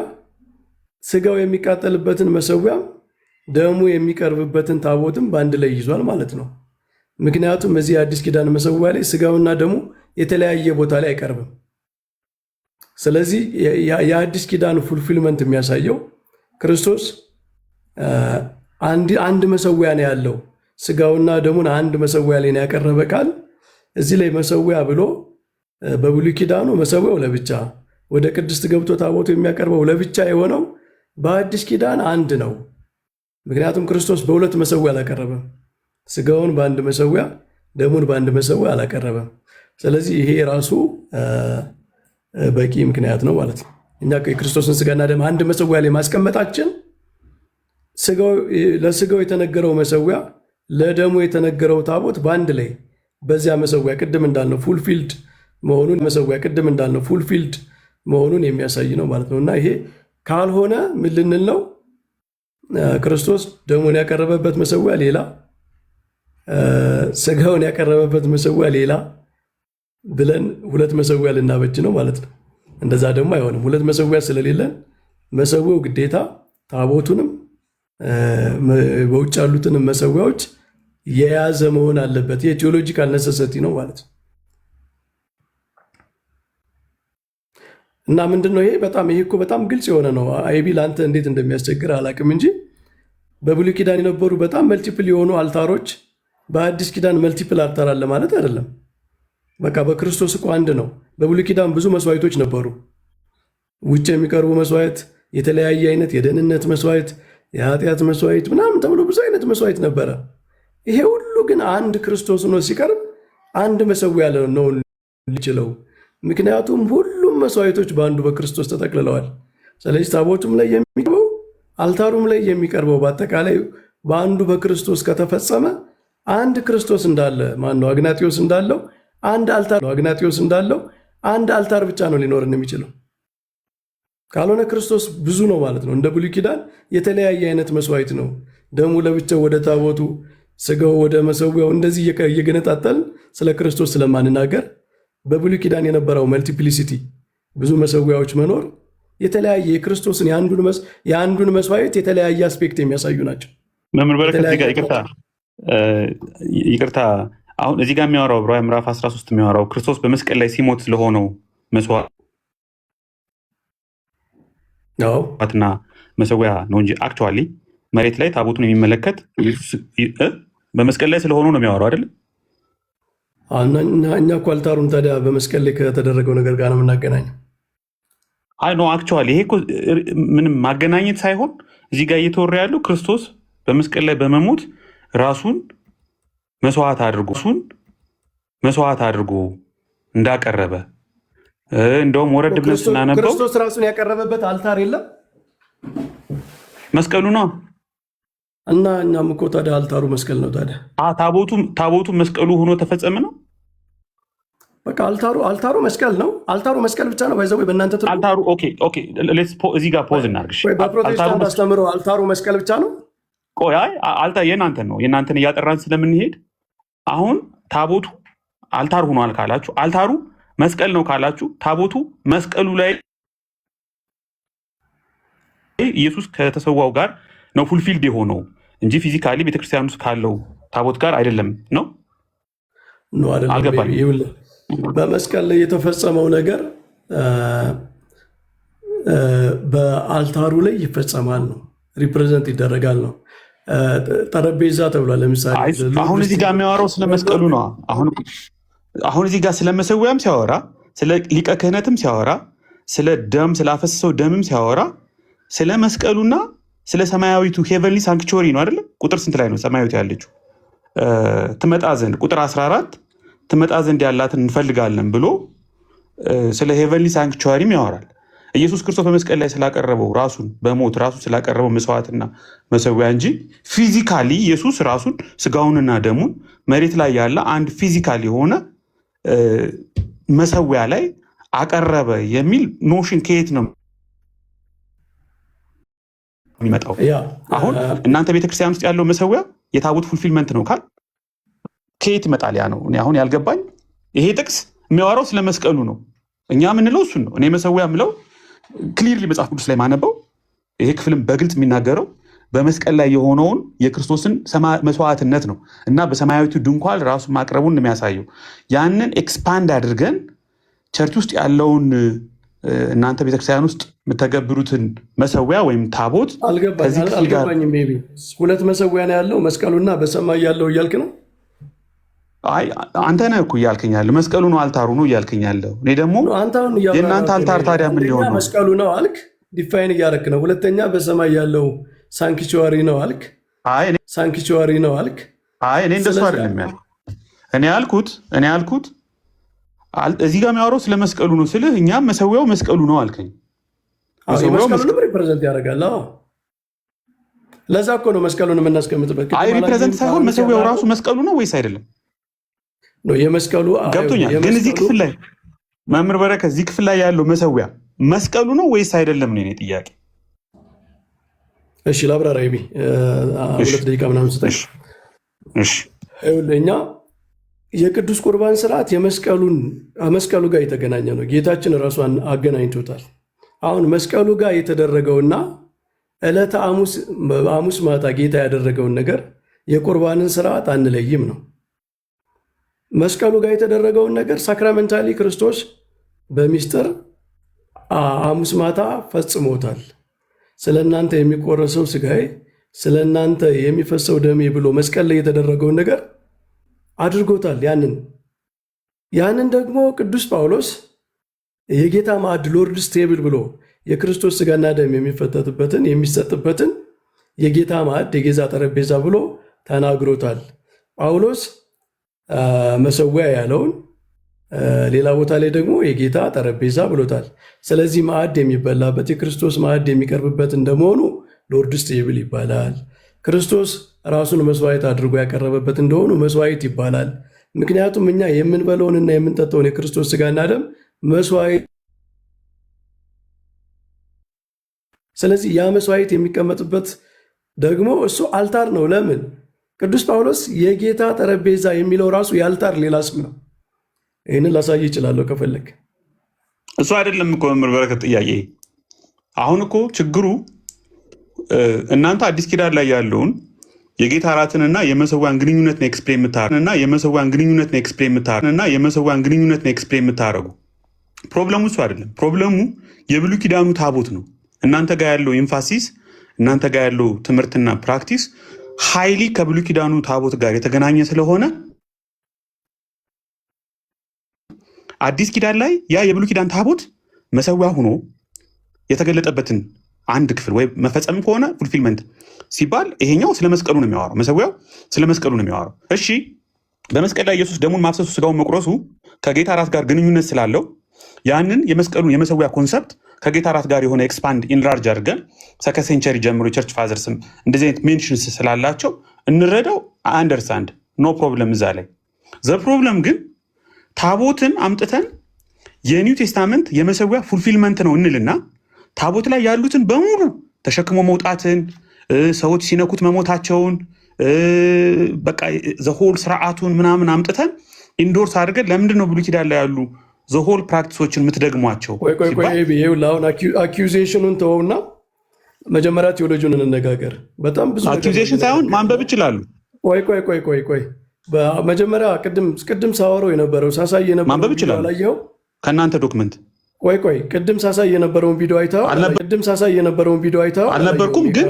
ስጋው የሚቃጠልበትን መሰዊያም ደሙ የሚቀርብበትን ታቦትም በአንድ ላይ ይዟል ማለት ነው። ምክንያቱም እዚህ የአዲስ ኪዳን መሰዊያ ላይ ስጋውና ደሙ የተለያየ ቦታ ላይ አይቀርብም። ስለዚህ የአዲስ ኪዳን ፉልፊልመንት የሚያሳየው ክርስቶስ አንድ መሰዊያ ነው ያለው፣ ስጋውና ደሙን አንድ መሰዊያ ላይ ነው ያቀረበ ካል እዚህ ላይ መሰዊያ ብሎ በብሉይ ኪዳኑ መሰዊያው ለብቻ ወደ ቅድስት ገብቶ ታቦቱ የሚያቀርበው ለብቻ የሆነው በአዲስ ኪዳን አንድ ነው። ምክንያቱም ክርስቶስ በሁለት መሰዊያ አላቀረበም። ስጋውን በአንድ መሰዊያ፣ ደሙን በአንድ መሰዊያ አላቀረበም። ስለዚህ ይሄ ራሱ በቂ ምክንያት ነው ማለት ነው። እኛ የክርስቶስን ስጋና ደም አንድ መሰዊያ ላይ ማስቀመጣችን ለስጋው የተነገረው መሰዊያ፣ ለደሙ የተነገረው ታቦት በአንድ ላይ በዚያ መሰዊያ ቅድም እንዳልነው ፉልፊልድ መሆኑን የሚያሳይ ነው ማለት ነው። እና ይሄ ካልሆነ ምን ልንል ነው? ክርስቶስ ደሙን ያቀረበበት መሰዊያ ሌላ፣ ስጋውን ያቀረበበት መሰዊያ ሌላ ብለን ሁለት መሰዊያ ልናበጅ ነው ማለት ነው። እንደዛ ደግሞ አይሆንም። ሁለት መሰዊያ ስለሌለን መሰዊያው ግዴታ ታቦቱንም በውጭ ያሉትንም መሰዊያዎች የያዘ መሆን አለበት። የቴዎሎጂካል ነሰሰቲ ነው ማለት ነው። እና ምንድነው ይሄ? ይሄ እኮ በጣም ግልጽ የሆነ ነው። አይቢ ለአንተ እንዴት እንደሚያስቸግር አላቅም እንጂ በብሉይ ኪዳን የነበሩ በጣም መልቲፕል የሆኑ አልታሮች በአዲስ ኪዳን መልቲፕል አልታር አለ ማለት አይደለም። በቃ በክርስቶስ እኮ አንድ ነው። በብሉይ ኪዳን ብዙ መስዋዕቶች ነበሩ። ውጭ የሚቀርቡ መስዋዕት፣ የተለያየ አይነት የደህንነት መስዋዕት፣ የኃጢአት መስዋዕት ምናምን ተብሎ ብዙ አይነት መስዋዕት ነበረ። ይሄ ሁሉ ግን አንድ ክርስቶስ ነው ሲቀርብ አንድ መሰዊያ ነው ሊችለው። ምክንያቱም ሁሉም መስዋዕቶች በአንዱ በክርስቶስ ተጠቅልለዋል። ስለዚህ ታቦቱም ላይ የሚቀርበው አልታሩም ላይ የሚቀርበው በአጠቃላይ በአንዱ በክርስቶስ ከተፈጸመ አንድ ክርስቶስ እንዳለ አግናጢዮስ እንዳለው አንድ አልታር ብቻ ነው ሊኖርን የሚችለው። ካልሆነ ክርስቶስ ብዙ ነው ማለት ነው። እንደ ብሉይ ኪዳን የተለያየ አይነት መስዋዕት ነው። ደሙ ለብቻው ወደ ታቦቱ፣ ስጋው ወደ መሰዊያው፣ እንደዚህ እየገነጣጠልን ስለ ክርስቶስ ስለማንናገር በብሉይ ኪዳን የነበረው መልቲፕሊሲቲ ብዙ መሰዊያዎች መኖር የተለያየ የክርስቶስን የአንዱን መስዋዕት የተለያየ አስፔክት የሚያሳዩ ናቸው።
መምህር በረከት ይቅርታ፣ አሁን እዚህ ጋር የሚያወራው ዕብራውያን ምዕራፍ 13 የሚያወራው ክርስቶስ በመስቀል ላይ ሲሞት ስለሆነው መስዋዕትና መሰዊያ ነው እንጂ አክቹዋሊ መሬት ላይ ታቦቱን የሚመለከት በመስቀል ላይ ስለሆነው ነው የሚያወራው አይደለም።
እኛ እኮ አልታሩን ታዲያ በመስቀል ላይ ከተደረገው ነገር ጋር ነው የምናገናኘው።
አይ ኖ አክቹዋሊ ይሄ ምንም ማገናኘት ሳይሆን እዚህ ጋር እየተወራ ያለው ክርስቶስ በመስቀል ላይ በመሞት ራሱን መስዋዕት አድርጎ እንዳቀረበ እንደውም ወረድ ብለን ስናነበው
ክርስቶስ ራሱን ያቀረበበት አልታር የለም
መስቀሉ ነው።
እና እኛም እኮ ታዲያ አልታሩ መስቀል ነው። ታዲያ
ታቦቱ መስቀሉ ሆኖ ተፈጸመ ነው።
በቃ አልታሩ መስቀል ነው። አልታሩ መስቀል ብቻ ነው ባይዘው በእናንተ
አልታሩ ኦኬ እዚህ ጋር ፖዝ እናድርግሽ።
በፕሮቴስታንት አስተምሮ አልታሩ መስቀል ብቻ ነው።
ቆይ የእናንተን እያጠራን ስለምንሄድ አሁን ታቦቱ አልታር ሆኗል ካላችሁ፣ አልታሩ መስቀል ነው ካላችሁ፣ ታቦቱ መስቀሉ ላይ ኢየሱስ ከተሰዋው ጋር ነው ፉልፊልድ የሆነው እንጂ ፊዚካሊ ቤተክርስቲያን ውስጥ ካለው ታቦት ጋር አይደለም ነው
ነው አይደለም።
አልገባኝም።
ይኸውልህ በመስቀል ላይ የተፈጸመው ነገር በአልታሩ ላይ ይፈጸማል ነው፣ ሪፕሬዘንት ይደረጋል ነው። ጠረጴዛ ተብሏል። ለምሳሌ
አሁን እዚህ ጋር የሚያወራው ስለ መስቀሉ ነው። አሁን እዚህ ጋር ስለ መሰዊያም ሲያወራ፣ ስለ ሊቀ ክህነትም ሲያወራ፣ ስለ ደም ስላፈሰሰው ደምም ሲያወራ፣ ስለ መስቀሉና ስለ ሰማያዊቱ ሄቨንሊ ሳንክቹሪ ነው አይደለም። ቁጥር ስንት ላይ ነው ሰማያዊቱ ያለችው? ትመጣ ዘንድ ቁጥር 14 ትመጣ ዘንድ ያላትን እንፈልጋለን ብሎ ስለ ሄቨንሊ ሳንክቹሪም ያወራል። ኢየሱስ ክርስቶስ በመስቀል ላይ ስላቀረበው ራሱን በሞት ራሱን ስላቀረበው መስዋዕትና መሰዊያ እንጂ ፊዚካሊ ኢየሱስ ራሱን ስጋውንና ደሙን መሬት ላይ ያለ አንድ ፊዚካል የሆነ መሰዊያ ላይ አቀረበ የሚል ኖሽን ከየት ነው የሚመጣው? አሁን እናንተ ቤተክርስቲያን ውስጥ ያለው መሰዊያ የታቦት ፉልፊልመንት ነው ካል ከየት ይመጣል? ያ ነው እኔ አሁን ያልገባኝ። ይሄ ጥቅስ የሚያወራው ስለ መስቀሉ ነው። እኛ የምንለው እሱን ነው። እኔ መሰዊያ የምለው ክሊርሊ መጽሐፍ ቅዱስ ላይ ማነበው ይሄ ክፍልም በግልጽ የሚናገረው በመስቀል ላይ የሆነውን የክርስቶስን መስዋዕትነት ነው እና በሰማያዊቱ ድንኳን ራሱ ማቅረቡን ነው የሚያሳየው። ያንን ኤክስፓንድ አድርገን ቸርች ውስጥ ያለውን እናንተ ቤተክርስቲያን ውስጥ የምተገብሩትን መሰዊያ ወይም ታቦት
አልገባኝም። ቢ ሁለት መሰዊያ ነው ያለው፣ መስቀሉና በሰማይ ያለው እያልክ ነው?
አይ አንተ ነህ እኮ እያልከኝ ያለው መስቀሉ ነው አልታሩ ነው እያልከኝ ያለው። እኔ ደግሞ የእናንተ አልታር ታዲያ ምን ሊሆን ነው?
መስቀሉ ነው አልክ፣ ዲፋይን እያደረክ ነው። ሁለተኛ በሰማይ ያለው ሳንክቹዋሪ ነው አልክ። ሳንክቹዋሪ ነው አልክ።
አይ እኔ እንደሱ አይደለም ያልኩት። እኔ ያልኩት እዚህ ጋር የሚያወራው ስለ መስቀሉ ነው ስልህ እኛም መሰዊያው መስቀሉ ነው አልከኝ።
መስቀሉንም ሪፕሬዘንት ያደርጋል። ለዛ እኮ ነው መስቀሉን የምናስቀምጥበት።
አይ ሪፕሬዘንት ሳይሆን መሰዊያው ራሱ መስቀሉ ነው ወይስ አይደለም?
የመስቀሉ
ገብቶኛል። ግን እዚህ ክፍል ላይ መምህር በረከት እዚህ ክፍል ላይ ያለው መሰዊያ መስቀሉ ነው ወይስ አይደለም ነው የኔ ጥያቄ።
እሺ ላብራራ። ቢ 2 ደቂቃ ምናምን ስጠኝ። እኛ የቅዱስ ቁርባን ስርዓት መስቀሉ ጋር የተገናኘ ነው። ጌታችን ራሷን አገናኝቶታል። አሁን መስቀሉ ጋር የተደረገውና ዕለተ ሐሙስ ማታ ጌታ ያደረገውን ነገር የቁርባንን ስርዓት አንለይም ነው። መስቀሉ ጋር የተደረገውን ነገር ሳክራሜንታሊ ክርስቶስ በሚስጥር ሐሙስ ማታ ፈጽሞታል። ስለ እናንተ የሚቆረሰው ስጋዬ፣ ስለ እናንተ የሚፈሰው ደሜ ብሎ መስቀል ላይ የተደረገውን ነገር አድርጎታል። ያንን ደግሞ ቅዱስ ጳውሎስ የጌታ ማዕድ ሎርድስ ቴብል ብሎ የክርስቶስ ስጋና ደም የሚፈተትበትን የሚሰጥበትን የጌታ ማዕድ የጌዛ ጠረጴዛ ብሎ ተናግሮታል። ጳውሎስ መሰዊያ ያለውን ሌላ ቦታ ላይ ደግሞ የጌታ ጠረጴዛ ብሎታል። ስለዚህ ማዕድ የሚበላበት የክርስቶስ ማዕድ የሚቀርብበት እንደመሆኑ ሎርድስ ቴብል ይባላል። ክርስቶስ ራሱን መስዋዕት አድርጎ ያቀረበበት እንደሆኑ መስዋዕት ይባላል። ምክንያቱም እኛ የምንበለውንና የምንጠጣውን የክርስቶስ ስጋና ደም መስዋዕት፣ ስለዚህ ያ መስዋዕት የሚቀመጥበት ደግሞ እሱ አልታር ነው። ለምን? ቅዱስ ጳውሎስ የጌታ ጠረጴዛ የሚለው ራሱ የአልታር ሌላ ስም ነው። ይህንን ላሳይ ይችላለሁ ከፈለግ።
እሱ አይደለም እኮ መምህር በረከት ጥያቄ። አሁን እኮ ችግሩ እናንተ አዲስ ኪዳን ላይ ያለውን የጌታ እራትንና የመሰዊያን ግንኙነትን ኤክስፕሌን የምታረጉ ፕሮብለሙ እሱ አይደለም። ፕሮብለሙ የብሉይ ኪዳኑ ታቦት ነው። እናንተ ጋር ያለው ኤምፋሲስ፣ እናንተ ጋር ያለው ትምህርትና ፕራክቲስ ሃይሊ ከብሉይ ኪዳኑ ታቦት ጋር የተገናኘ ስለሆነ አዲስ ኪዳን ላይ ያ የብሉይ ኪዳን ታቦት መሰዊያ ሆኖ የተገለጠበትን አንድ ክፍል ወይ መፈጸም ከሆነ ፉልፊልመንት ሲባል ይሄኛው ስለ መስቀሉ ነው የሚያወራው። መሰዊያው ስለ መስቀሉ ነው የሚያወራው። እሺ በመስቀል ላይ ኢየሱስ ደሙን ማፍሰሱ ስጋውን መቁረሱ ከጌታ ራስ ጋር ግንኙነት ስላለው ያንን የመስቀሉን የመሰዊያ ኮንሰፕት ከጌታ ራስ ጋር የሆነ ኤክስፓንድ ኢንላርጅ አድርገን ሰከንድ ሴንቸሪ ጀምሮ የቸርች ፋዘርስም እንደዚህ አይነት ሜንሽንስ ስላላቸው እንረዳው። አንደርስታንድ ኖ ፕሮብለም እዛ ላይ። ዘ ፕሮብለም ግን ታቦትን አምጥተን የኒው ቴስታመንት የመሰዊያ ፉልፊልመንት ነው እንልና ታቦት ላይ ያሉትን በሙሉ ተሸክሞ መውጣትን፣ ሰዎች ሲነኩት መሞታቸውን፣ በቃ ዘሆል ስርዓቱን ምናምን አምጥተን ኢንዶርስ አድርገን ለምንድን ነው ብሉይ ኪዳን ላይ ያሉ ዘሆል ፕራክቲሶችን የምትደግሟቸው?
አሁን አኪዜሽኑን ተወውና መጀመሪያ ቴዎሎጂውን እንነጋገር። በጣም ብዙ
አኪዜሽን ሳይሆን ማንበብ ይችላሉ።
ቆይ በመጀመሪያ ቅድም ሳወረው የነበረው ሳሳይ የነበረው
ማንበብ
ቪዲዮ
ይችላል
አላየኸው?
ከእናንተ ዶክመንት
ቅድም ሳሳይ የነበረውን ቪዲዮ አይተኸው?
አልነበርኩም፣ ግን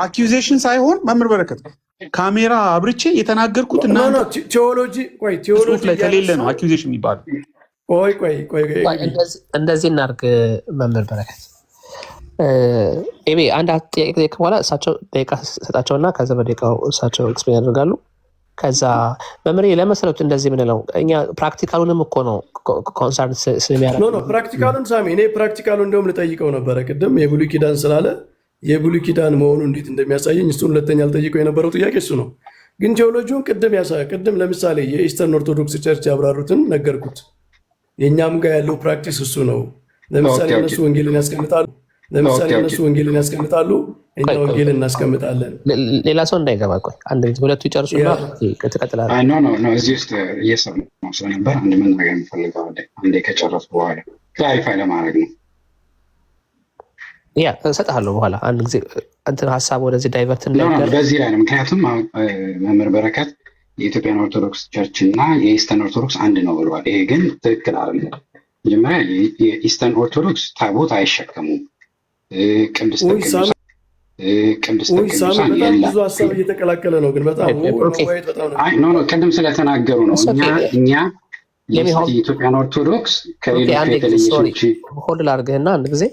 አኪዜሽን ሳይሆን መምህር በረከት ካሜራ አብርቼ የተናገርኩት
ቴዎሎጂ
ላይ ከሌለ ነው አኪዜሽን የሚባለው።
እንደዚህ እናድርግ መምህር በረከት ኤቢ አንድ ጥያቄ ከጠየቅ በኋላ እሳቸው ደቂቃ ሰጣቸውና ከዛ በደቂቃው እሳቸው ኤክስፕሌን ያደርጋሉ። ከዛ መምህር ለመሰረት እንደዚህ ምንለው እኛ ፕራክቲካሉንም እኮ ነው ኮንሰርን ስለሚያደርግ
ፕራክቲካሉን ሳሚ እኔ ፕራክቲካሉ እንደውም ልጠይቀው ነበረ ቅድም የብሉይ ኪዳን ስላለ የብሉይ ኪዳን መሆኑ እንዴት እንደሚያሳየኝ እሱን ሁለተኛ ልጠይቀው የነበረው ጥያቄ እሱ ነው። ግን ቴዎሎጂውን ቅድም ለምሳሌ የኢስተርን ኦርቶዶክስ ቸርች ያብራሩትን ነገርኩት። የእኛም ጋር ያለው ፕራክቲስ እሱ ነው። ለምሳሌ እነሱ ወንጌልን ያስቀምጣሉ፣ እኛ ወንጌልን እናስቀምጣለን።
ሌላ ሰው እንዳይገባ ቆይ አንድ ሁለቱ ይጨርሱና ትቀጥላለህ።
እዚህ ውስጥ እየሰማሁ ስለነበር አንድ መናገር የምፈልገው አንዴ ከጨረስኩ በኋላ ክላሪፋይ ለማድረግ ነው።
ያ እሰጥሃለሁ በኋላ አንድ ጊዜ እንትን ሀሳብ ወደዚህ ዳይቨርት
በዚህ ላይ ነው። ምክንያቱም መምህር በረከት የኢትዮጵያን ኦርቶዶክስ ቸርች እና የኢስተርን ኦርቶዶክስ አንድ ነው ብለዋል። ይሄ ግን ትክክል አይደለም። መጀመሪያ የኢስተርን ኦርቶዶክስ ታቦት አይሸከሙም። ቅድስተ ቅዱሳን
ብዙ ሀሳብ እየተቀላቀለ ነው። ግን በጣም
ቅድም ስለተናገሩ ነው። እኛ የኢትዮጵያን ኦርቶዶክስ ከሌሎች የተለየች
ሆልድ ላድርግህና አንድ ጊዜ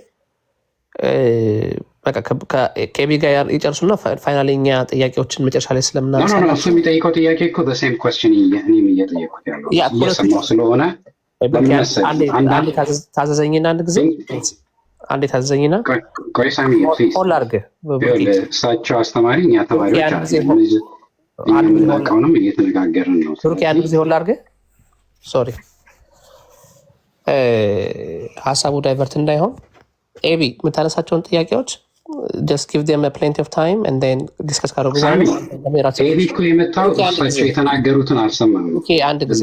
ከቢ ጋር ይጨርሱና ፋይናል እኛ ጥያቄዎችን መጨረሻ ላይ ስለምናነሳ
እሱ የሚጠይቀው ጥያቄ እኮ በሴም ኮስችን እኔም እየጠየቁት ያለው እየሰማሁ ስለሆነ
ታዘዘኝና አንድ ጊዜ አንዴ ታዘዘኝና
ቆይ ሳሚ
ሆልድ አድርግህ።
እሳቸው አስተማሪ እኛ ተማሪዎች የምናውቀውንም እየተነጋገርን ነው።
ብሩክ አንድ ጊዜ ሆልድ አድርግህ። ሶሪ ሀሳቡ ዳይቨርት እንዳይሆን ኤቢ የምታነሳቸውን ጥያቄዎች just give them a plenty of time and then discuss ካደረጉ
ኤቢ እኮ የመጣው እሳቸው የተናገሩትን አልሰማም።
አንድ ጊዜ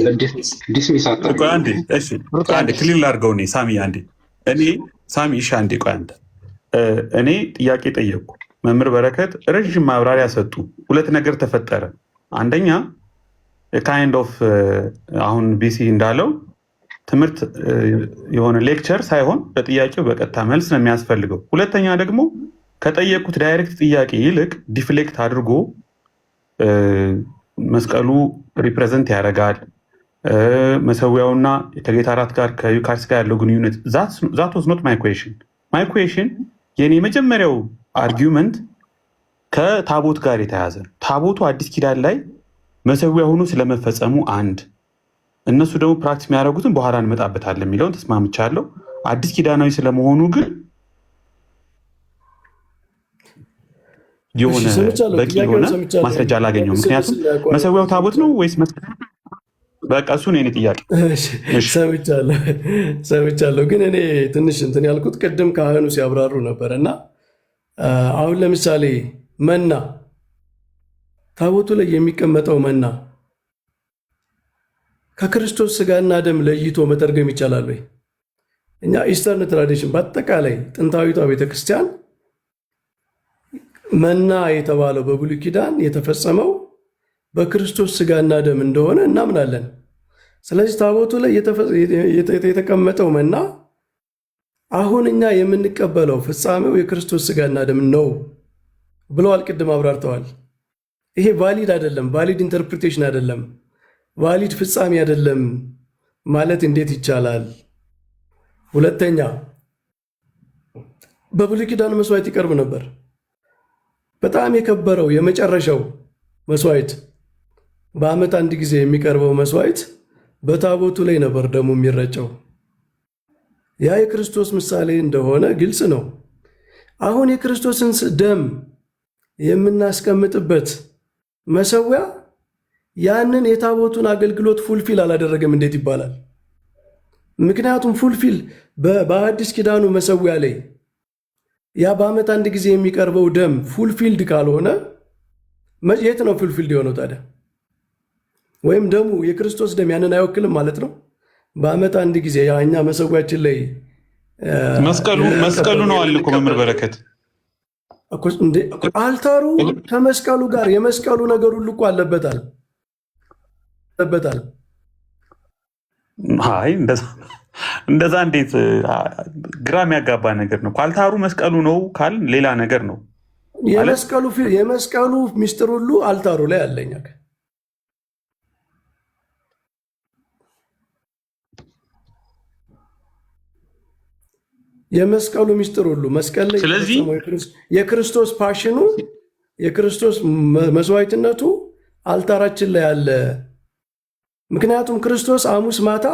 ዲስሚስ
አንዴ ክሊር ላድርገው። እኔ ጥያቄ ጠየቅኩ። መምህር በረከት ረዥም ማብራሪያ ሰጡ። ሁለት ነገር ተፈጠረ። አንደኛ ካይንድ ኦፍ አሁን ቢሲ እንዳለው ትምህርት የሆነ ሌክቸር ሳይሆን በጥያቄው በቀጥታ መልስ ነው የሚያስፈልገው። ሁለተኛ ደግሞ ከጠየቁት ዳይሬክት ጥያቄ ይልቅ ዲፍሌክት አድርጎ መስቀሉ ሪፕሬዘንት ያደርጋል፣ መሰዊያውና ከጌታ እራት ጋር ከዩካሪስት ጋር ያለው ግንኙነት ዛት ዋዝ ኖት ማይ ኩዌሽን። የኔ የመጀመሪያው አርጊውመንት ከታቦት ጋር የተያዘ ታቦቱ አዲስ ኪዳን ላይ መሰዊያ ሆኖ ስለመፈጸሙ አንድ፣ እነሱ ደግሞ ፕራክቲስ የሚያደርጉትን በኋላ እንመጣበታለን የሚለውን ተስማምቻለሁ። አዲስ ኪዳናዊ ስለመሆኑ ግን የሆነ በቂ የሆነ ማስረጃ አላገኘው። ምክንያቱም መሰዊያው ታቦት ነው ወይስ በቃ እሱ ነው የኔ ጥያቄ።
ሰምቻለሁ፣ ግን እኔ ትንሽ እንትን ያልኩት ቅድም ካህኑ ሲያብራሩ ነበር እና አሁን ለምሳሌ መና ታቦቱ ላይ የሚቀመጠው መና ከክርስቶስ ስጋና ደም ለይቶ መተርገም ይቻላል ወይ? እኛ ኢስተርን ትራዲሽን በአጠቃላይ ጥንታዊቷ ቤተክርስቲያን መና የተባለው በብሉይ ኪዳን የተፈጸመው በክርስቶስ ስጋና ደም እንደሆነ እናምናለን። ስለዚህ ታቦቱ ላይ የተቀመጠው መና አሁን እኛ የምንቀበለው ፍጻሜው የክርስቶስ ስጋና ደም ነው ብለዋል። ቅድም አብራርተዋል። ይሄ ቫሊድ አይደለም፣ ቫሊድ ኢንተርፕሪቴሽን አይደለም፣ ቫሊድ ፍጻሜ አይደለም ማለት እንዴት ይቻላል? ሁለተኛ በብሉይ ኪዳን መስዋዕት ይቀርብ ነበር። በጣም የከበረው የመጨረሻው መስዋዕት በዓመት አንድ ጊዜ የሚቀርበው መስዋዕት በታቦቱ ላይ ነበር ደሙ የሚረጨው። ያ የክርስቶስ ምሳሌ እንደሆነ ግልጽ ነው። አሁን የክርስቶስን ደም የምናስቀምጥበት መሰዊያ ያንን የታቦቱን አገልግሎት ፉልፊል አላደረገም እንዴት ይባላል? ምክንያቱም ፉልፊል በአዲስ ኪዳኑ መሰዊያ ላይ ያ በዓመት አንድ ጊዜ የሚቀርበው ደም ፉልፊልድ ካልሆነ የት ነው ፉልፊልድ የሆነው ታዲያ? ወይም ደሙ የክርስቶስ ደም ያንን አይወክልም ማለት ነው። በዓመት አንድ ጊዜ እኛ መሰዊያችን ላይ
መስቀሉ ነው አለ እኮ መምህር በረከት
አልታሩ ከመስቀሉ ጋር የመስቀሉ ነገር ሁሉ እኮ አለበታል።
አይ እንደዛ እንዴት ግራ የሚያጋባ ነገር ነው። አልታሩ መስቀሉ ነው ካል ሌላ ነገር ነው።
የመስቀሉ ሚስጥር ሁሉ አልታሩ ላይ አለኝ። የመስቀሉ ሚስጥር ሁሉ መስቀል ላይ
ስለዚህ
የክርስቶስ ፓሽኑ የክርስቶስ መስዋዕትነቱ አልታራችን ላይ አለ። ምክንያቱም ክርስቶስ ሐሙስ ማታ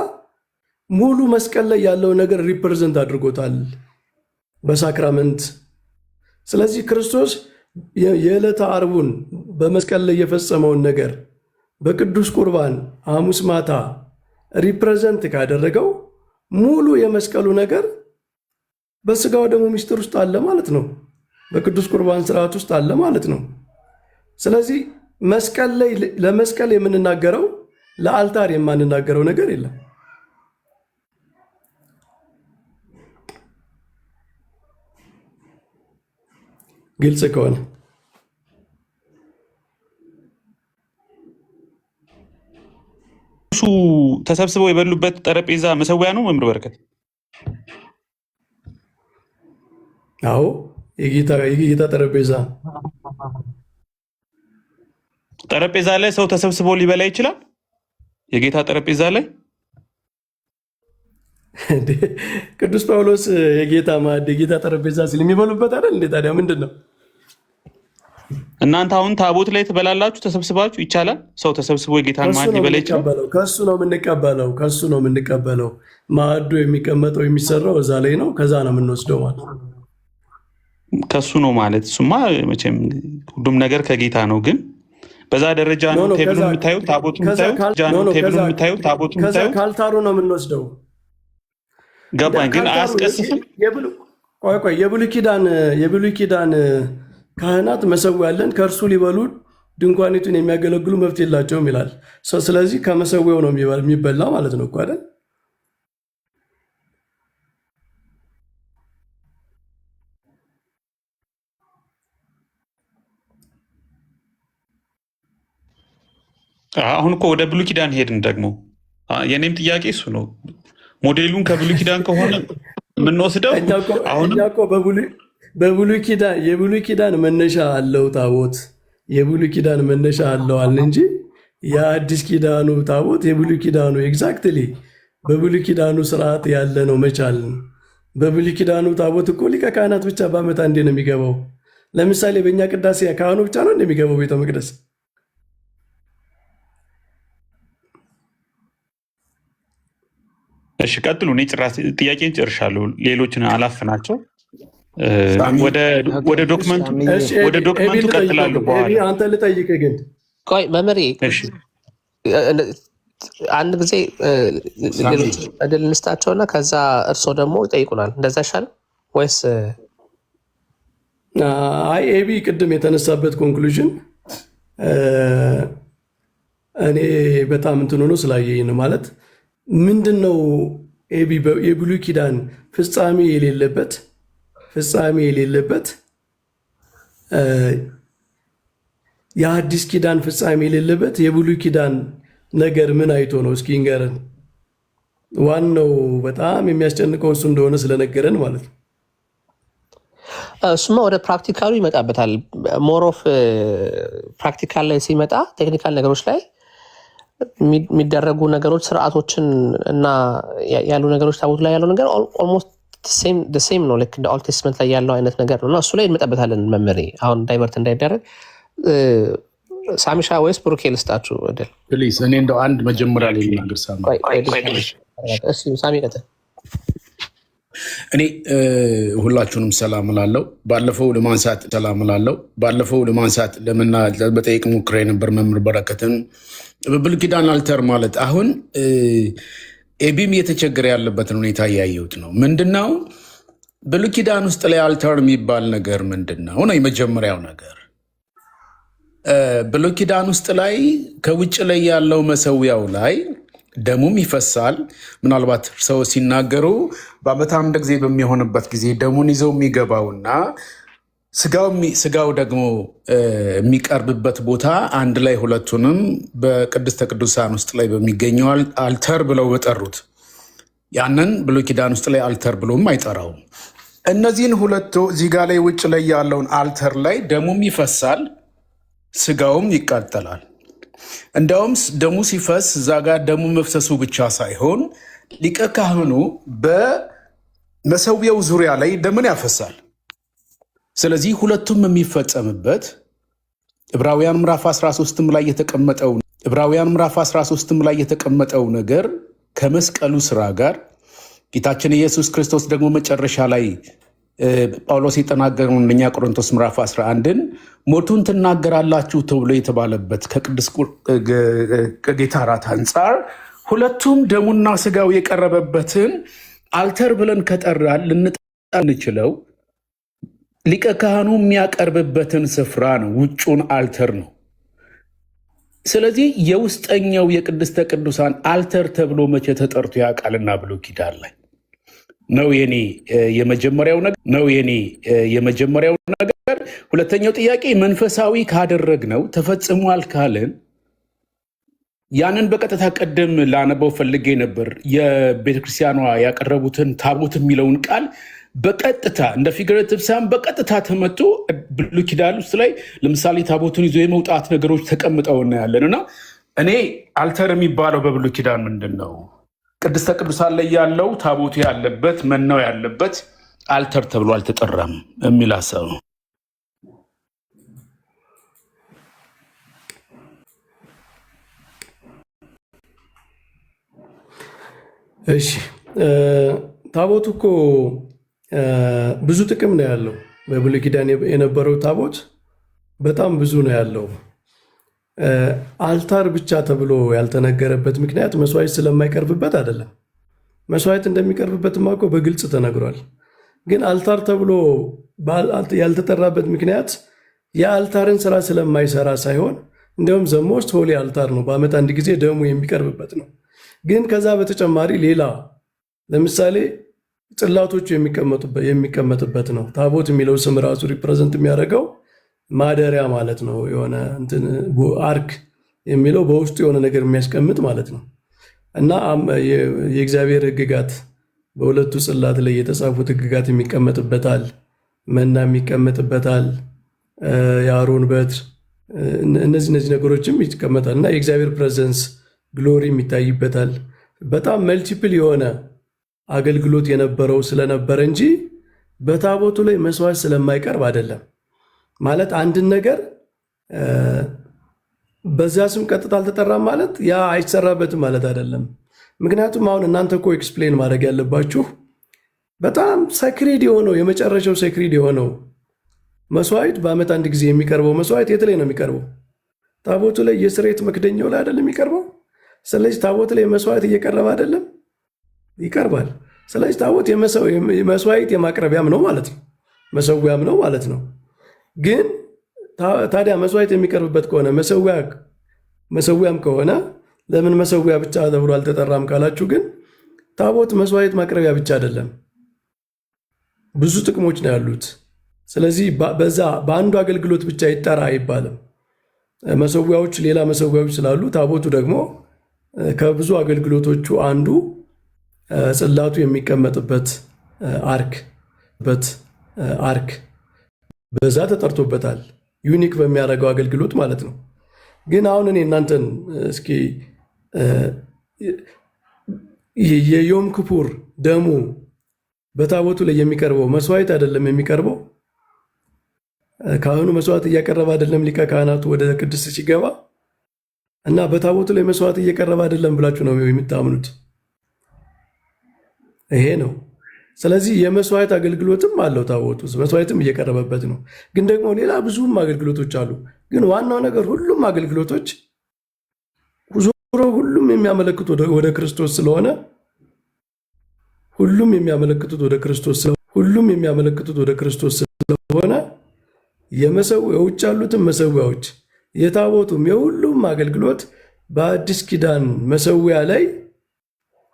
ሙሉ መስቀል ላይ ያለው ነገር ሪፕሬዘንት አድርጎታል በሳክራመንት። ስለዚህ ክርስቶስ የዕለተ ዓርቡን በመስቀል ላይ የፈጸመውን ነገር በቅዱስ ቁርባን ሐሙስ ማታ ሪፕሬዘንት ካደረገው ሙሉ የመስቀሉ ነገር በስጋው ደግሞ ሚስጥር ውስጥ አለ ማለት ነው። በቅዱስ ቁርባን ስርዓት ውስጥ አለ ማለት ነው። ስለዚህ መስቀል ላይ ለመስቀል የምንናገረው ለአልታር የማንናገረው ነገር የለም። ግልጽ ከሆነ
እሱ ተሰብስበው የበሉበት ጠረጴዛ መሰዊያ ነው መምህር በረከት?
አዎ የጌታ
ጠረጴዛ ላይ ሰው ተሰብስቦ ሊበላ ይችላል። የጌታ ጠረጴዛ ላይ
ቅዱስ ጳውሎስ የጌታ ማዕድ የጌታ ጠረጴዛ ሲል የሚበሉበት አይደል እንዴ? ታዲያ ምንድን ነው?
እናንተ አሁን ታቦት ላይ ትበላላችሁ ተሰብስባችሁ? ይቻላል? ሰው ተሰብስቦ የጌታን ማዕድ ሊበላ ይችላል?
ከሱ ነው የምንቀበለው። ማዕዱ የሚቀመጠው የሚሰራው እዛ ላይ ነው። ከዛ ነው የምንወስደው ማለት ነው።
ከሱ ነው ማለት እሱማ መቼም ሁሉም ነገር ከጌታ ነው። ግን በዛ ደረጃ ነው ቴብሉን የምታዩት ታቦቱን የምታዩት
ካልታሩ ነው የምንወስደው።
ገባኝ። ግን አያስቀስፍም?
ቆይ የብሉይ ኪዳን ካህናት መሰዊያ ያለን ከእርሱ ሊበሉ ድንኳኒቱን የሚያገለግሉ መብት የላቸውም ይላል። ስለዚህ ከመሰዊያው ነው የሚበላ ማለት ነው እኮ አይደል?
አሁን እኮ ወደ ብሉይ ኪዳን ሄድን። ደግሞ የኔም ጥያቄ እሱ ነው። ሞዴሉን ከብሉይ ኪዳን ከሆነ የምንወስደው አሁን የብሉይ ኪዳን መነሻ አለው ታቦት፣ የብሉይ ኪዳን መነሻ አለዋል እንጂ የአዲስ ኪዳኑ ታቦት የብሉይ ኪዳኑ ኤግዛክትሊ በብሉይ ኪዳኑ ስርዓት ያለ ነው መቻል። በብሉይ ኪዳኑ ታቦት እኮ ሊቀ ካህናት ብቻ በዓመት አንዴ ነው የሚገባው። ለምሳሌ በእኛ ቅዳሴ ካህኑ ብቻ ነው እንደሚገባው ቤተ መቅደስ። እሺ ቀጥሉ። እኔ ጥያቄን ጨርሻለሁ። ሌሎችን አላፍናቸው። ወደ ዶክመንቱ ቀጥላለሁ። በኋላ
አንተ ልጠይቅህ ግን
ቆይ መምህሬ አንድ ጊዜ እድል እንስጣቸውና ከዛ እርስዎ ደግሞ ይጠይቁናል። እንደዛ ይሻል ወይስ?
አይ ኤቢ ቅድም የተነሳበት ኮንክሉዥን እኔ በጣም እንትን ሆኖ ስላየኝ ነው። ማለት ምንድን ነው ኤቢ የብሉይ ኪዳን ፍጻሜ የሌለበት የአዲስ ኪዳን ፍጻሜ የሌለበት የብሉይ ኪዳን ነገር ምን አይቶ ነው? እስኪ ንገረን። ዋናው በጣም የሚያስጨንቀው እሱ እንደሆነ ስለነገረን ማለት ነው።
እሱማ ወደ ፕራክቲካሉ ይመጣበታል። ሞሮፍ ፕራክቲካል ላይ ሲመጣ ቴክኒካል ነገሮች ላይ የሚደረጉ ነገሮች ስርዓቶችን እና ያሉ ነገሮች ታቦት ላይ ያለው ነገር ኦልሞስት ሴም ነው። ልክ እንደ ኦልድ ቴስትመንት ላይ ያለው አይነት ነገር ነው እና እሱ ላይ እንመጣበታለን። መምህሬ አሁን ዳይቨርት እንዳይደረግ ሳሚሻ ወይስ ብሩኬ ልስጣችሁ? እድል
ፕሊዝ። እኔ እንደው አንድ መጀመሪያ ላይ ልናገር።
ሳሚ ቀጥል።
እኔ ሁላችሁንም ሰላም እላለሁ። ባለፈው ለማንሳት ለመጠየቅ ሞክሬ ነበር መምህር በረከትን በብሉይ ኪዳን አልተር ማለት አሁን ኤቢም እየተቸገረ ያለበትን ሁኔታ እያየሁት ነው። ምንድነው ብሉይ ኪዳን ውስጥ ላይ አልተር የሚባል ነገር ምንድነው ነው? የመጀመሪያው ነገር ብሉይ ኪዳን ውስጥ ላይ ከውጭ ላይ ያለው መሰዊያው ላይ ደሙም ይፈሳል። ምናልባት ሰው ሲናገሩ በዓመት አንድ ጊዜ በሚሆንበት ጊዜ ደሙን ይዘው የሚገባውና ስጋው ደግሞ የሚቀርብበት ቦታ አንድ ላይ ሁለቱንም በቅድስተ ቅዱሳን ውስጥ ላይ በሚገኘው አልተር ብለው በጠሩት ያንን ብሉይ ኪዳን ውስጥ ላይ አልተር ብሎም አይጠራውም። እነዚህን ሁለቱ እዚህ ጋ ላይ ውጭ ላይ ያለውን አልተር ላይ ደሙም ይፈሳል፣ ስጋውም ይቃጠላል። እንዲያውም ደሙ ሲፈስ እዛ ጋር ደሙ መፍሰሱ ብቻ ሳይሆን ሊቀ ካህኑ በመሰዊያው ዙሪያ ላይ ደምን ያፈሳል። ስለዚህ ሁለቱም የሚፈጸምበት ዕብራውያን ምዕራፍ 13 ላይ የተቀመጠው ነገር ከመስቀሉ ስራ ጋር ጌታችን ኢየሱስ ክርስቶስ ደግሞ መጨረሻ ላይ ጳውሎስ የተናገረውን አንደኛ ቆሮንቶስ ምዕራፍ 11ን ሞቱን ትናገራላችሁ ተብሎ የተባለበት ከቅዱስ ጌታ እራት አንጻር ሁለቱም ደሙና ስጋው የቀረበበትን አልተር ብለን ከጠራን ልንጠራ እንችለው ሊቀ ካህኑ የሚያቀርብበትን ስፍራ ነው፣ ውጩን አልተር ነው። ስለዚህ የውስጠኛው የቅድስተ ቅዱሳን አልተር ተብሎ መቼ ተጠርቶ ያውቃልና ብሉይ ኪዳን ላይ ነው የመጀመሪያው ነገር። ሁለተኛው ጥያቄ መንፈሳዊ ካደረግነው ተፈጽሟል ካልን ያንን በቀጥታ ቀደም ላነበው ፈልጌ ነበር። የቤተክርስቲያኗ ያቀረቡትን ታቦት የሚለውን ቃል በቀጥታ እንደ ፊገሬቲቭ ሳይሆን በቀጥታ ተመቶ ብሉይ ኪዳን ውስጥ ላይ ለምሳሌ ታቦቱን ይዞ የመውጣት ነገሮች ተቀምጠው እናያለን። እና እኔ አልተር የሚባለው በብሉይ ኪዳን ምንድን ነው? ቅድስተ ቅዱሳን ላይ ያለው ታቦቱ ያለበት መናው ያለበት አልተር ተብሎ አልተጠራም የሚል ሀሳብ ነው።
እሺ ታቦቱ እኮ ብዙ ጥቅም ነው ያለው። በብሉይ ኪዳን የነበረው ታቦት በጣም ብዙ ነው ያለው። አልታር ብቻ ተብሎ ያልተነገረበት ምክንያት መስዋዕት ስለማይቀርብበት አይደለም። መስዋዕት እንደሚቀርብበትማ እኮ በግልጽ ተነግሯል። ግን አልታር ተብሎ ያልተጠራበት ምክንያት የአልታርን ስራ ስለማይሰራ ሳይሆን እንዲያውም ዘሞስት ሆሊ አልታር ነው፣ በዓመት አንድ ጊዜ ደሙ የሚቀርብበት ነው። ግን ከዛ በተጨማሪ ሌላ ለምሳሌ ጽላቶቹ የሚቀመጥበት ነው። ታቦት የሚለው ስም ራሱ ሪፕሬዘንት የሚያደርገው ማደሪያ ማለት ነው። የሆነ አርክ የሚለው በውስጡ የሆነ ነገር የሚያስቀምጥ ማለት ነው። እና የእግዚአብሔር ሕግጋት በሁለቱ ጽላት ላይ የተጻፉት ሕግጋት የሚቀመጥበታል፣ መና የሚቀመጥበታል፣ የአሮን በትር፣ እነዚህ ነገሮችም ይቀመጣል እና የእግዚአብሔር ፕሬዘንስ ግሎሪ ይታይበታል። በጣም መልቲፕል የሆነ አገልግሎት የነበረው ስለነበረ እንጂ በታቦቱ ላይ መስዋዕት ስለማይቀርብ አይደለም። ማለት አንድን ነገር በዚያ ስም ቀጥታ አልተጠራም ማለት ያ አይሰራበትም ማለት አይደለም። ምክንያቱም አሁን እናንተ እኮ ኤክስፕሌን ማድረግ ያለባችሁ በጣም ሰክሪድ የሆነው የመጨረሻው ሰክሪድ የሆነው መስዋዕት በዓመት አንድ ጊዜ የሚቀርበው መስዋዕት የት ላይ ነው የሚቀርበው? ታቦቱ ላይ የስርየት መክደኛው ላይ አይደለም የሚቀርበው። ስለዚህ ታቦት ላይ መስዋዕት እየቀረበ አይደለም፣ ይቀርባል። ስለዚህ ታቦት መስዋዕት የማቅረቢያም ነው ማለት ነው፣ መሰዊያም ነው ማለት ነው። ግን ታዲያ መስዋዕት የሚቀርብበት ከሆነ መሰዊያም ከሆነ ለምን መሰዊያ ብቻ ተብሎ አልተጠራም ካላችሁ፣ ግን ታቦት መስዋዕት ማቅረቢያ ብቻ አይደለም፣ ብዙ ጥቅሞች ነው ያሉት። ስለዚህ በዛ በአንዱ አገልግሎት ብቻ ይጠራ አይባልም። መሰዊያዎች ሌላ መሰዊያዎች ስላሉ ታቦቱ ደግሞ ከብዙ አገልግሎቶቹ አንዱ ጽላቱ የሚቀመጥበት አርክ በዛ ተጠርቶበታል። ዩኒክ በሚያደርገው አገልግሎት ማለት ነው። ግን አሁን እኔ እናንተን እስኪ የዮም ክፑር ደሙ በታቦቱ ላይ የሚቀርበው መስዋዕት አይደለም የሚቀርበው። ካህኑ መስዋዕት እያቀረበ አይደለም ሊቀ ካህናቱ ወደ ቅድስት ሲገባ እና በታቦቱ ላይ መስዋዕት እየቀረበ አይደለም ብላችሁ ነው የምታምኑት። ይሄ ነው። ስለዚህ የመስዋዕት አገልግሎትም አለው ታቦቱ፣ መስዋዕትም እየቀረበበት ነው። ግን ደግሞ ሌላ ብዙም አገልግሎቶች አሉ። ግን ዋናው ነገር ሁሉም አገልግሎቶች ዞሮ ሁሉም የሚያመለክቱት ወደ ክርስቶስ ስለሆነ የውጭ ያሉትን መሰዊያዎች የታቦቱም የሁሉም አገልግሎት በአዲስ ኪዳን መሰዊያ ላይ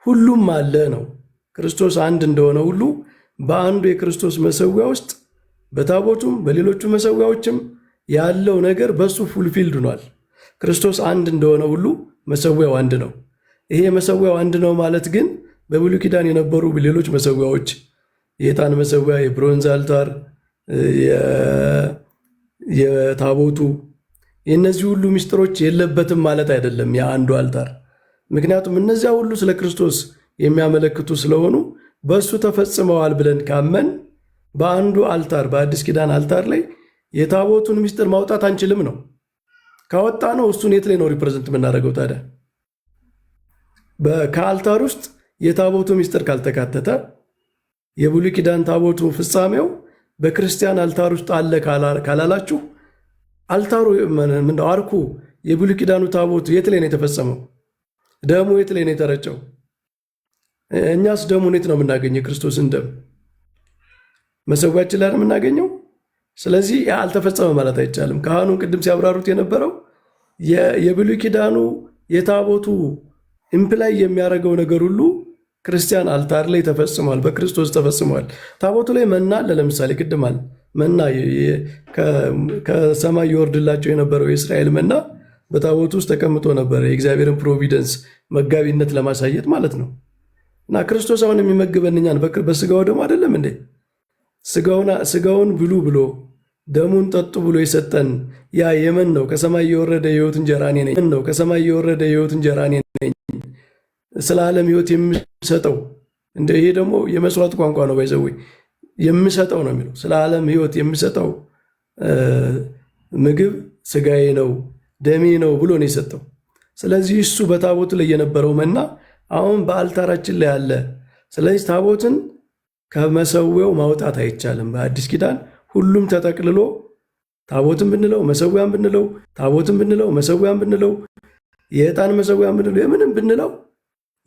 ሁሉም አለ ነው። ክርስቶስ አንድ እንደሆነ ሁሉ በአንዱ የክርስቶስ መሰዊያ ውስጥ በታቦቱም በሌሎቹ መሰዊያዎችም ያለው ነገር በሱ ፉልፊልድ ሆኗል። ክርስቶስ አንድ እንደሆነ ሁሉ መሰዊያው አንድ ነው። ይሄ መሰዊያው አንድ ነው ማለት ግን በብሉይ ኪዳን የነበሩ ሌሎች መሰዊያዎች የዕጣን መሰዊያ፣ የብሮንዝ አልታር፣ የታቦቱ የእነዚህ ሁሉ ምስጢሮች የለበትም ማለት አይደለም የአንዱ አልታር። ምክንያቱም እነዚያ ሁሉ ስለ ክርስቶስ የሚያመለክቱ ስለሆኑ በእሱ ተፈጽመዋል ብለን ካመን በአንዱ አልታር በአዲስ ኪዳን አልታር ላይ የታቦቱን ምስጢር ማውጣት አንችልም ነው። ካወጣ ነው እሱን የት ላይ ነው ሪፕሬዘንት የምናደርገው ታዲያ? ከአልታር ውስጥ የታቦቱ ምስጢር ካልተካተተ የብሉይ ኪዳን ታቦቱ ፍጻሜው በክርስቲያን አልታር ውስጥ አለ ካላላችሁ አልታሩ አርኩ የብሉይ ኪዳኑ ታቦቱ የት ላይ ነው የተፈጸመው? ደሙ የት ላይ ነው የተረጨው? እኛስ ደሙን የት ነው የምናገኘው? የክርስቶስን ደም መሰዊያችን ላይ ነው የምናገኘው። ስለዚህ አልተፈጸመ ማለት አይቻልም። ካህኑን ቅድም ሲያብራሩት የነበረው የብሉይ ኪዳኑ የታቦቱ ኢምፕላይ የሚያደርገው ነገር ሁሉ ክርስቲያን አልታር ላይ ተፈጽሟል፣ በክርስቶስ ተፈጽሟል። ታቦቱ ላይ መና አለ። ለምሳሌ ቅድማል መና ከሰማይ ይወርድላቸው የነበረው የእስራኤል መና በታቦቱ ውስጥ ተቀምጦ ነበረ፣ የእግዚአብሔርን ፕሮቪደንስ መጋቢነት ለማሳየት ማለት ነው። እና ክርስቶስ አሁን የሚመግበን እኛን በስጋው ደግሞ አይደለም እንዴ? ስጋውን ብሉ ብሎ ደሙን ጠጡ ብሎ የሰጠን ያ የመን ነው። ከሰማይ የወረደ የሕይወት እንጀራ እኔ ነኝ ነው። ከሰማይ የወረደ የሕይወት እንጀራ እኔ ነኝ፣ ስለ ዓለም ሕይወት የምሰጠው። ይሄ ደግሞ የመስዋዕት ቋንቋ ነው። ባይዘዌ የምሰጠው ነው የሚለው። ስለ ዓለም ሕይወት የምሰጠው ምግብ ስጋዬ ነው ደሜ ነው ብሎ ነው የሰጠው። ስለዚህ እሱ በታቦቱ ላይ የነበረው መና አሁን በአልታራችን ላይ አለ። ስለዚህ ታቦትን ከመሰዊያው ማውጣት አይቻልም። በአዲስ ኪዳን ሁሉም ተጠቅልሎ ታቦትን ብንለው መሰዊያን ብንለው ታቦትን ብንለው መሰዊያን ብንለው የዕጣን መሰዊያን ብንለው የምንም ብንለው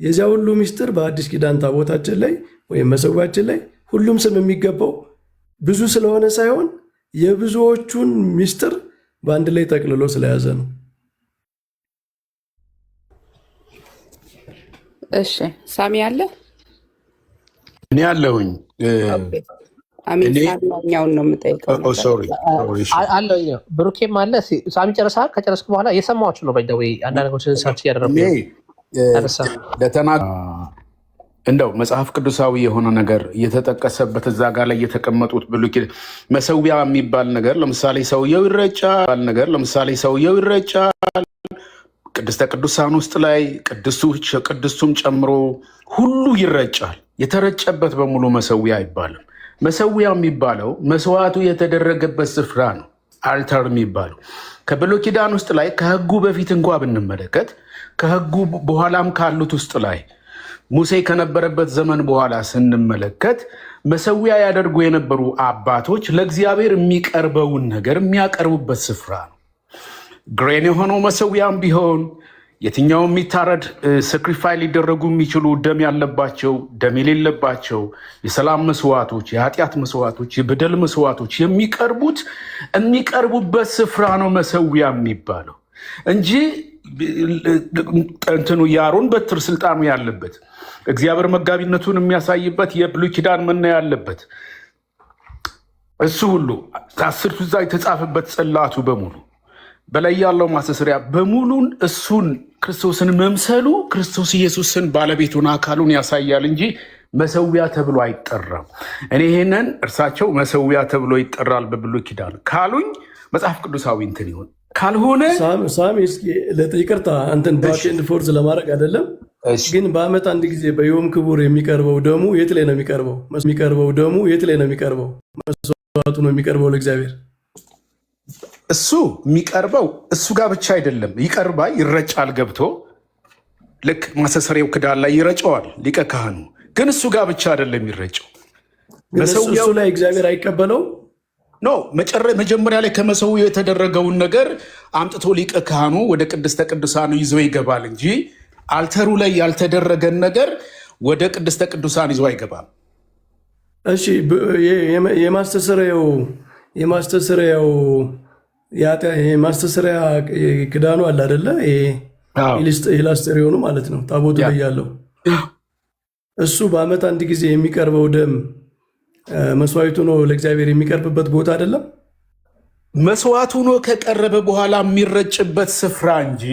የዚያ ሁሉ ምስጢር በአዲስ ኪዳን ታቦታችን ላይ ወይም መሰዊያችን ላይ ሁሉም ስም የሚገባው ብዙ ስለሆነ ሳይሆን የብዙዎቹን ምስጢር በአንድ ላይ ጠቅልሎ ስለያዘ ነው።
እሺ ሳሚ አለ?
እኔ ያለሁኝ
አሜን። ሳሚኛውን ነው የምጠይቀው።
ሶሪ
አለኝ። ብሩኬም አለ። ሳሚ ጨርሰሃል? ከጨረስክ በኋላ የሰማችሁ ነው። በደዌ አንዳንድ ነገሮችን ሰርች እያደረጉ
እንደው መጽሐፍ ቅዱሳዊ የሆነ ነገር እየተጠቀሰበት እዛ ጋር ላይ የተቀመጡት ብሉይ ኪዳን መሰዊያ የሚባል ነገር ለምሳሌ ሰውየው ይረጫል። ቅድስተ ቅዱሳን ውስጥ ላይ ቅድስቱም ጨምሮ ሁሉ ይረጫል። የተረጨበት በሙሉ መሰዊያ አይባልም። መሰዊያ የሚባለው መስዋዕቱ የተደረገበት ስፍራ ነው። አልታር የሚባለው ከብሉይ ኪዳን ውስጥ ላይ ከሕጉ በፊት እንኳ ብንመለከት ከሕጉ በኋላም ካሉት ውስጥ ላይ ሙሴ ከነበረበት ዘመን በኋላ ስንመለከት መሰዊያ ያደርጉ የነበሩ አባቶች ለእግዚአብሔር የሚቀርበውን ነገር የሚያቀርቡበት ስፍራ ነው። ግሬን የሆነው መሰዊያም ቢሆን የትኛውም የሚታረድ ሰክሪፋይ ሊደረጉ የሚችሉ ደም ያለባቸው፣ ደም የሌለባቸው፣ የሰላም መስዋዕቶች፣ የኃጢአት መስዋዕቶች፣ የበደል መስዋዕቶች የሚቀርቡበት ስፍራ ነው መሰዊያ የሚባለው እንጂ እንትኑ የአሮን በትር ስልጣኑ ያለበት እግዚአብሔር መጋቢነቱን የሚያሳይበት የብሉይ ኪዳን መና ያለበት እሱ ሁሉ አስርቱ ትእዛዛት የተጻፈበት ጽላቱ በሙሉ በላይ ያለው ማስተስሪያ በሙሉን እሱን ክርስቶስን መምሰሉ ክርስቶስ ኢየሱስን ባለቤቱን አካሉን ያሳያል እንጂ መሰዊያ ተብሎ አይጠራም። እኔ ይሄንን እርሳቸው መሰዊያ ተብሎ ይጠራል በብሉይ ኪዳን ካሉኝ መጽሐፍ ቅዱሳዊ እንትን ይሆን ካልሆነ
ሳሚ እስኪ ይቅርታ አንተን ባክ ኤንድ ፎርዝ ለማድረግ አይደለም፣ ግን በዓመት አንድ ጊዜ በዮም ክቡር የሚቀርበው ደሙ የት ላይ ነው የሚቀርበው? ደሙ የት ላይ ነው የሚቀርበው? መስዋዕቱ ነው የሚቀርበው ለእግዚአብሔር።
እሱ የሚቀርበው እሱ ጋር ብቻ አይደለም፣ ይረጫል። ገብቶ ልክ ማስተስሪያው ክዳን ላይ ይረጨዋል ሊቀ ካህኑ። ግን እሱ ጋር ብቻ አይደለም የሚረጨው።
እሱ ላይ እግዚአብሔር አይቀበለው
ኖ መጀመሪያ ላይ ከመሰዊያው የተደረገውን ነገር አምጥቶ ሊቀ ካህኑ ወደ ቅድስተ ቅዱሳኑ ይዞ ይገባል እንጂ አልተሩ ላይ ያልተደረገን ነገር ወደ ቅድስተ ቅዱሳን ይዞ አይገባም።
እሺ የማስተስሪያ ክዳኑ አለ አይደለ? ኢላስቴሪዮኑ ማለት ነው፣ ታቦቱ ላይ ያለው እሱ በዓመት አንድ ጊዜ የሚቀርበው ደም መስዋዕቱ ነው ለእግዚአብሔር የሚቀርብበት ቦታ አይደለም።
መስዋዕት ሆኖ ከቀረበ በኋላ የሚረጭበት ስፍራ እንጂ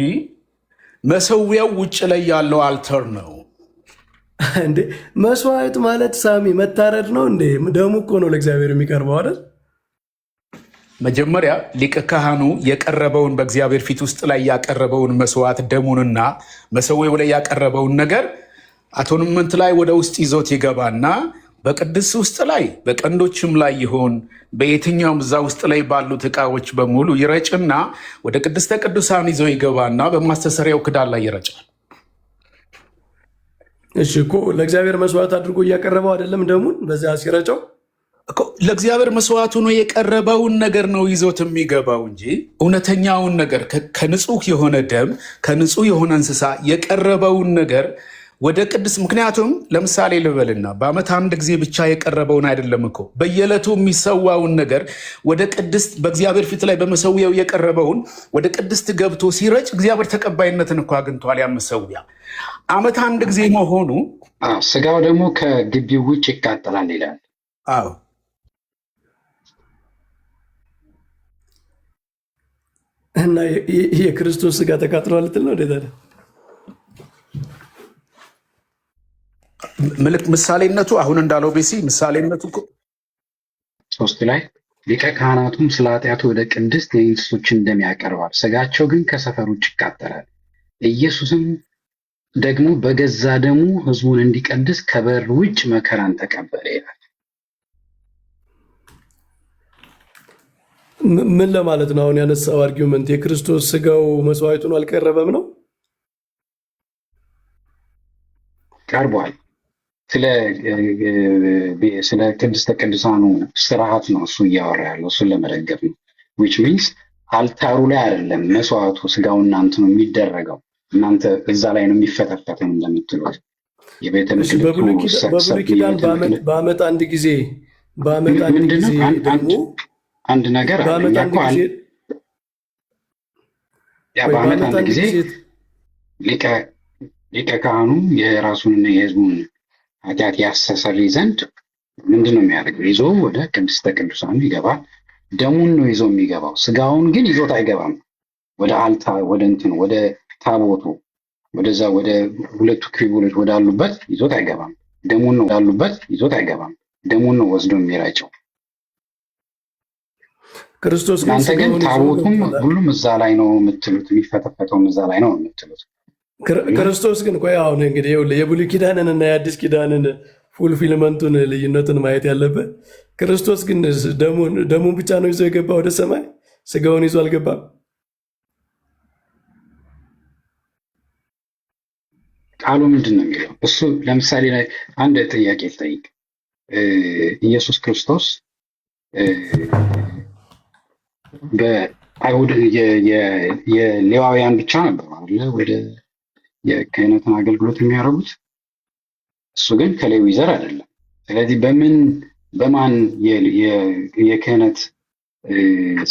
መሰዊያው ውጭ ላይ ያለው አልተር ነው
እንዴ? መስዋዕት ማለት ሳሚ መታረድ ነው እንዴ? ደሙ እኮ ነው ለእግዚአብሔር የሚቀርበው አይደል?
መጀመሪያ ሊቀ ካህኑ የቀረበውን በእግዚአብሔር ፊት ውስጥ ላይ ያቀረበውን መስዋዕት ደሙንና መሰዊያው ላይ ያቀረበውን ነገር አቶንመንት ላይ ወደ ውስጥ ይዞት ይገባና በቅድስ ውስጥ ላይ በቀንዶችም ላይ ይሆን በየትኛውም እዛ ውስጥ ላይ ባሉት ዕቃዎች በሙሉ ይረጭና ወደ ቅድስተ ቅዱሳን ይዞ ይገባና በማስተሰሪያው ክዳን ላይ ይረጫል።
እሺ እኮ ለእግዚአብሔር መስዋዕት አድርጎ እያቀረበው አይደለም ደሙን በዚያ ሲረጨው
ለእግዚአብሔር መስዋዕት ሆኖ የቀረበውን ነገር ነው ይዞት የሚገባው እንጂ እውነተኛውን ነገር ከንጹህ የሆነ ደም ከንጹህ የሆነ እንስሳ የቀረበውን ነገር ወደ ቅድስ ምክንያቱም ለምሳሌ ልበልና በዓመት አንድ ጊዜ ብቻ የቀረበውን አይደለም እኮ በየዕለቱ የሚሰዋውን ነገር ወደ ቅድስት በእግዚአብሔር ፊት ላይ በመሰዊያው የቀረበውን ወደ ቅድስት ገብቶ ሲረጭ እግዚአብሔር ተቀባይነትን እኮ አግኝቷል። ያ መሰዊያ ዓመት አንድ ጊዜ መሆኑ
ስጋው ደግሞ ከግቢው ውጭ ይቃጠላል ይላል።
አዎ
እና የክርስቶስ ስጋ ተቃጥሏል ልትል ነው እንዴ ታዲያ?
ምሳሌነቱ አሁን እንዳለው ቤሲ ምሳሌነቱ
3 ላይ ሊቀ ካህናቱም ስለ ኃጢአቱ ወደ ቅድስት የእንስሶችን ደም ያቀርባል፣ ስጋቸው ግን ከሰፈር ውጭ ይቃጠላል። ኢየሱስም ደግሞ በገዛ ደሙ ሕዝቡን እንዲቀድስ ከበር ውጭ መከራን ተቀበለ ይላል።
ምን ለማለት ነው? አሁን ያነሳው አርጊውመንት የክርስቶስ ስጋው መስዋዕቱን አልቀረበም ነው?
ቀርቧል። ስለ ቅድስተ ቅዱሳኑ ስርዓት ነው እሱ እያወራ ያለው፣ እሱን ለመደገፍ ነው። ዊች ሚንስ አልታሩ ላይ አይደለም መስዋዕቱ ስጋው እናንተ ነው የሚደረገው፣ እናንተ እዛ ላይ ነው የሚፈተፈተው እንደምትሉት የቤተ
በብሉይ ኪዳን በዓመት አንድ ጊዜ
አንድ ነገር በዓመት አንድ ጊዜ ሊቀ ካህኑ የራሱንና የሕዝቡን ኃጢአት ያስተሰሪ ዘንድ ምንድን ነው የሚያደርገው? ይዞ ወደ ቅድስተ ቅዱሳኑ ይገባል። ደሙን ነው ይዞ የሚገባው። ስጋውን ግን ይዞት አይገባም። ወደ አልታር ወደ ታቦቱ ወደዛ ወደ ሁለቱ ክሪቡሎች ወዳሉበት ይዞት አይገባም። ደሙን ነው ወዳሉበት ይዞት አይገባም። ደሙን ነው ወስዶ የሚረጨው።
ክርስቶስ
እናንተ ግን ታቦቱም ሁሉም እዛ ላይ ነው የምትሉት፣ የሚፈተፈተውም እዛ ላይ ነው የምትሉት።
ክርስቶስ ግን ቆይ አሁን እንግዲህ የብሉይ ኪዳንን እና የአዲስ ኪዳንን ፉልፊልመንቱን ልዩነቱን ማየት ያለበት። ክርስቶስ ግን ደሙን ብቻ ነው ይዞ የገባ ወደ ሰማይ፣ ስጋውን ይዞ አልገባም።
ቃሉ ምንድን ነው የሚለው? እሱ ለምሳሌ ላይ አንድ ጥያቄ ልጠይቅ። ኢየሱስ ክርስቶስ በአይሁድ የሌዋውያን ብቻ ነበር አለ ወደ የክህነትን አገልግሎት የሚያደርጉት። እሱ ግን ከሌዊ ዘር አይደለም። ስለዚህ በማን የክህነት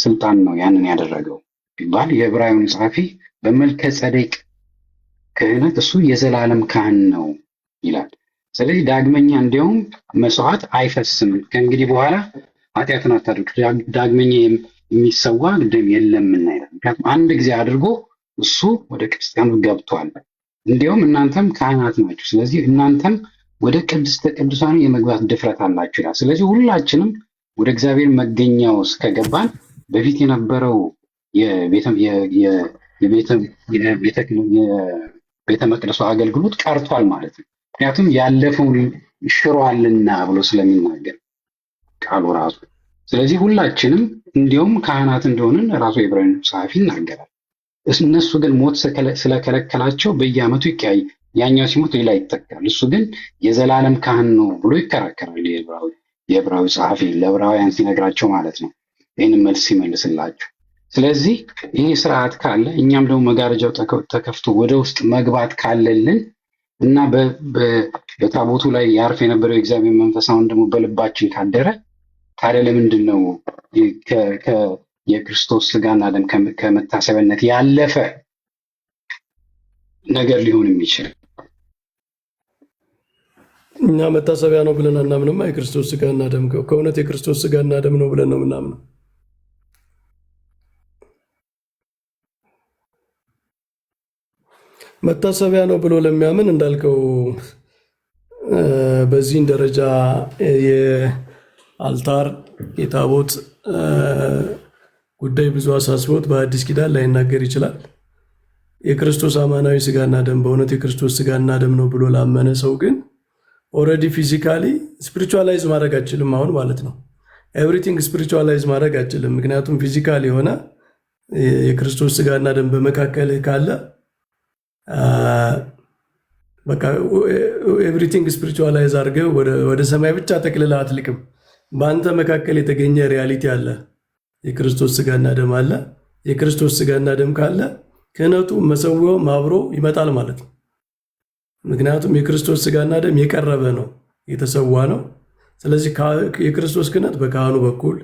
ስልጣን ነው ያንን ያደረገው ቢባል የዕብራውያን ጸሐፊ በመልከ ጸዴቅ ክህነት እሱ የዘላለም ካህን ነው ይላል። ስለዚህ ዳግመኛ እንዲያውም መስዋዕት አይፈስም፣ ከእንግዲህ በኋላ ኃጢአትን አታድርጉ፣ ዳግመኛ የሚሰዋ ደም የለምና ይላል። ምክንያቱም አንድ ጊዜ አድርጎ እሱ ወደ ክርስቲያኑ ገብቷል። እንዲያውም እናንተም ካህናት ናችሁ፣ ስለዚህ እናንተም ወደ ቅድስተ ቅዱሳኑ የመግባት ድፍረት አላችሁ ይላል። ስለዚህ ሁላችንም ወደ እግዚአብሔር መገኛው እስከገባን በፊት የነበረው የቤተ መቅደሱ አገልግሎት ቀርቷል ማለት ነው። ምክንያቱም ያለፈውን ሽሯልና ብሎ ስለሚናገር ቃሉ ራሱ። ስለዚህ ሁላችንም እንዲያውም ካህናት እንደሆንን ራሱ የዕብራውያን ጸሐፊ ይናገራል። እነሱ ግን ሞት ስለከለከላቸው በየዓመቱ ያኛው ሲሞት ሌላ ይተካል፣ እሱ ግን የዘላለም ካህን ነው ብሎ ይከራከራል። የዕብራዊ ጸሐፊ ለዕብራውያን ሲነግራቸው ማለት ነው፣ ይህንን መልስ ሲመልስላቸው። ስለዚህ ይህ ስርዓት ካለ እኛም ደግሞ መጋረጃው ተከፍቶ ወደ ውስጥ መግባት ካለልን እና በታቦቱ ላይ ያርፍ የነበረው የእግዚአብሔር መንፈስ አሁን ደግሞ በልባችን ካደረ ታዲያ ለምንድን ነው የክርስቶስ ስጋና ደም ከመታሰቢያነት ያለፈ ነገር ሊሆን የሚችል?
እኛ መታሰቢያ ነው ብለን አናምንም። የክርስቶስ ስጋና ደም ከእውነት የክርስቶስ ስጋና ደም ነው ብለን ነው የምናምነው። መታሰቢያ ነው ብሎ ለሚያምን እንዳልከው በዚህን ደረጃ የአልታር የታቦት ጉዳይ ብዙ አሳስቦት በአዲስ ኪዳን ላይናገር ይችላል። የክርስቶስ አማናዊ ስጋና ደም በእውነት የክርስቶስ ስጋና ደም ነው ብሎ ላመነ ሰው ግን ኦልሬዲ ፊዚካሊ ስፒሪቹዋላይዝ ማድረግ አችልም አሁን ማለት ነው። ኤቭሪቲንግ ስፒሪቹዋላይዝ ማድረግ አችልም። ምክንያቱም ፊዚካል የሆነ የክርስቶስ ስጋና ደም በመካከል ካለ በቃ ኤቭሪቲንግ ስፒሪቹዋላይዝ አድርገህ ወደ ሰማይ ብቻ ጠቅልለህ አትልቅም። በአንተ መካከል የተገኘ ሪያሊቲ አለ። የክርስቶስ ስጋና ደም አለ። የክርስቶስ ስጋና ደም ካለ ክህነቱ መሰዊያውም አብሮ ይመጣል ማለት ነው። ምክንያቱም የክርስቶስ ስጋና ደም የቀረበ ነው፣ የተሰዋ ነው። ስለዚህ የክርስቶስ ክህነት በካህኑ በኩል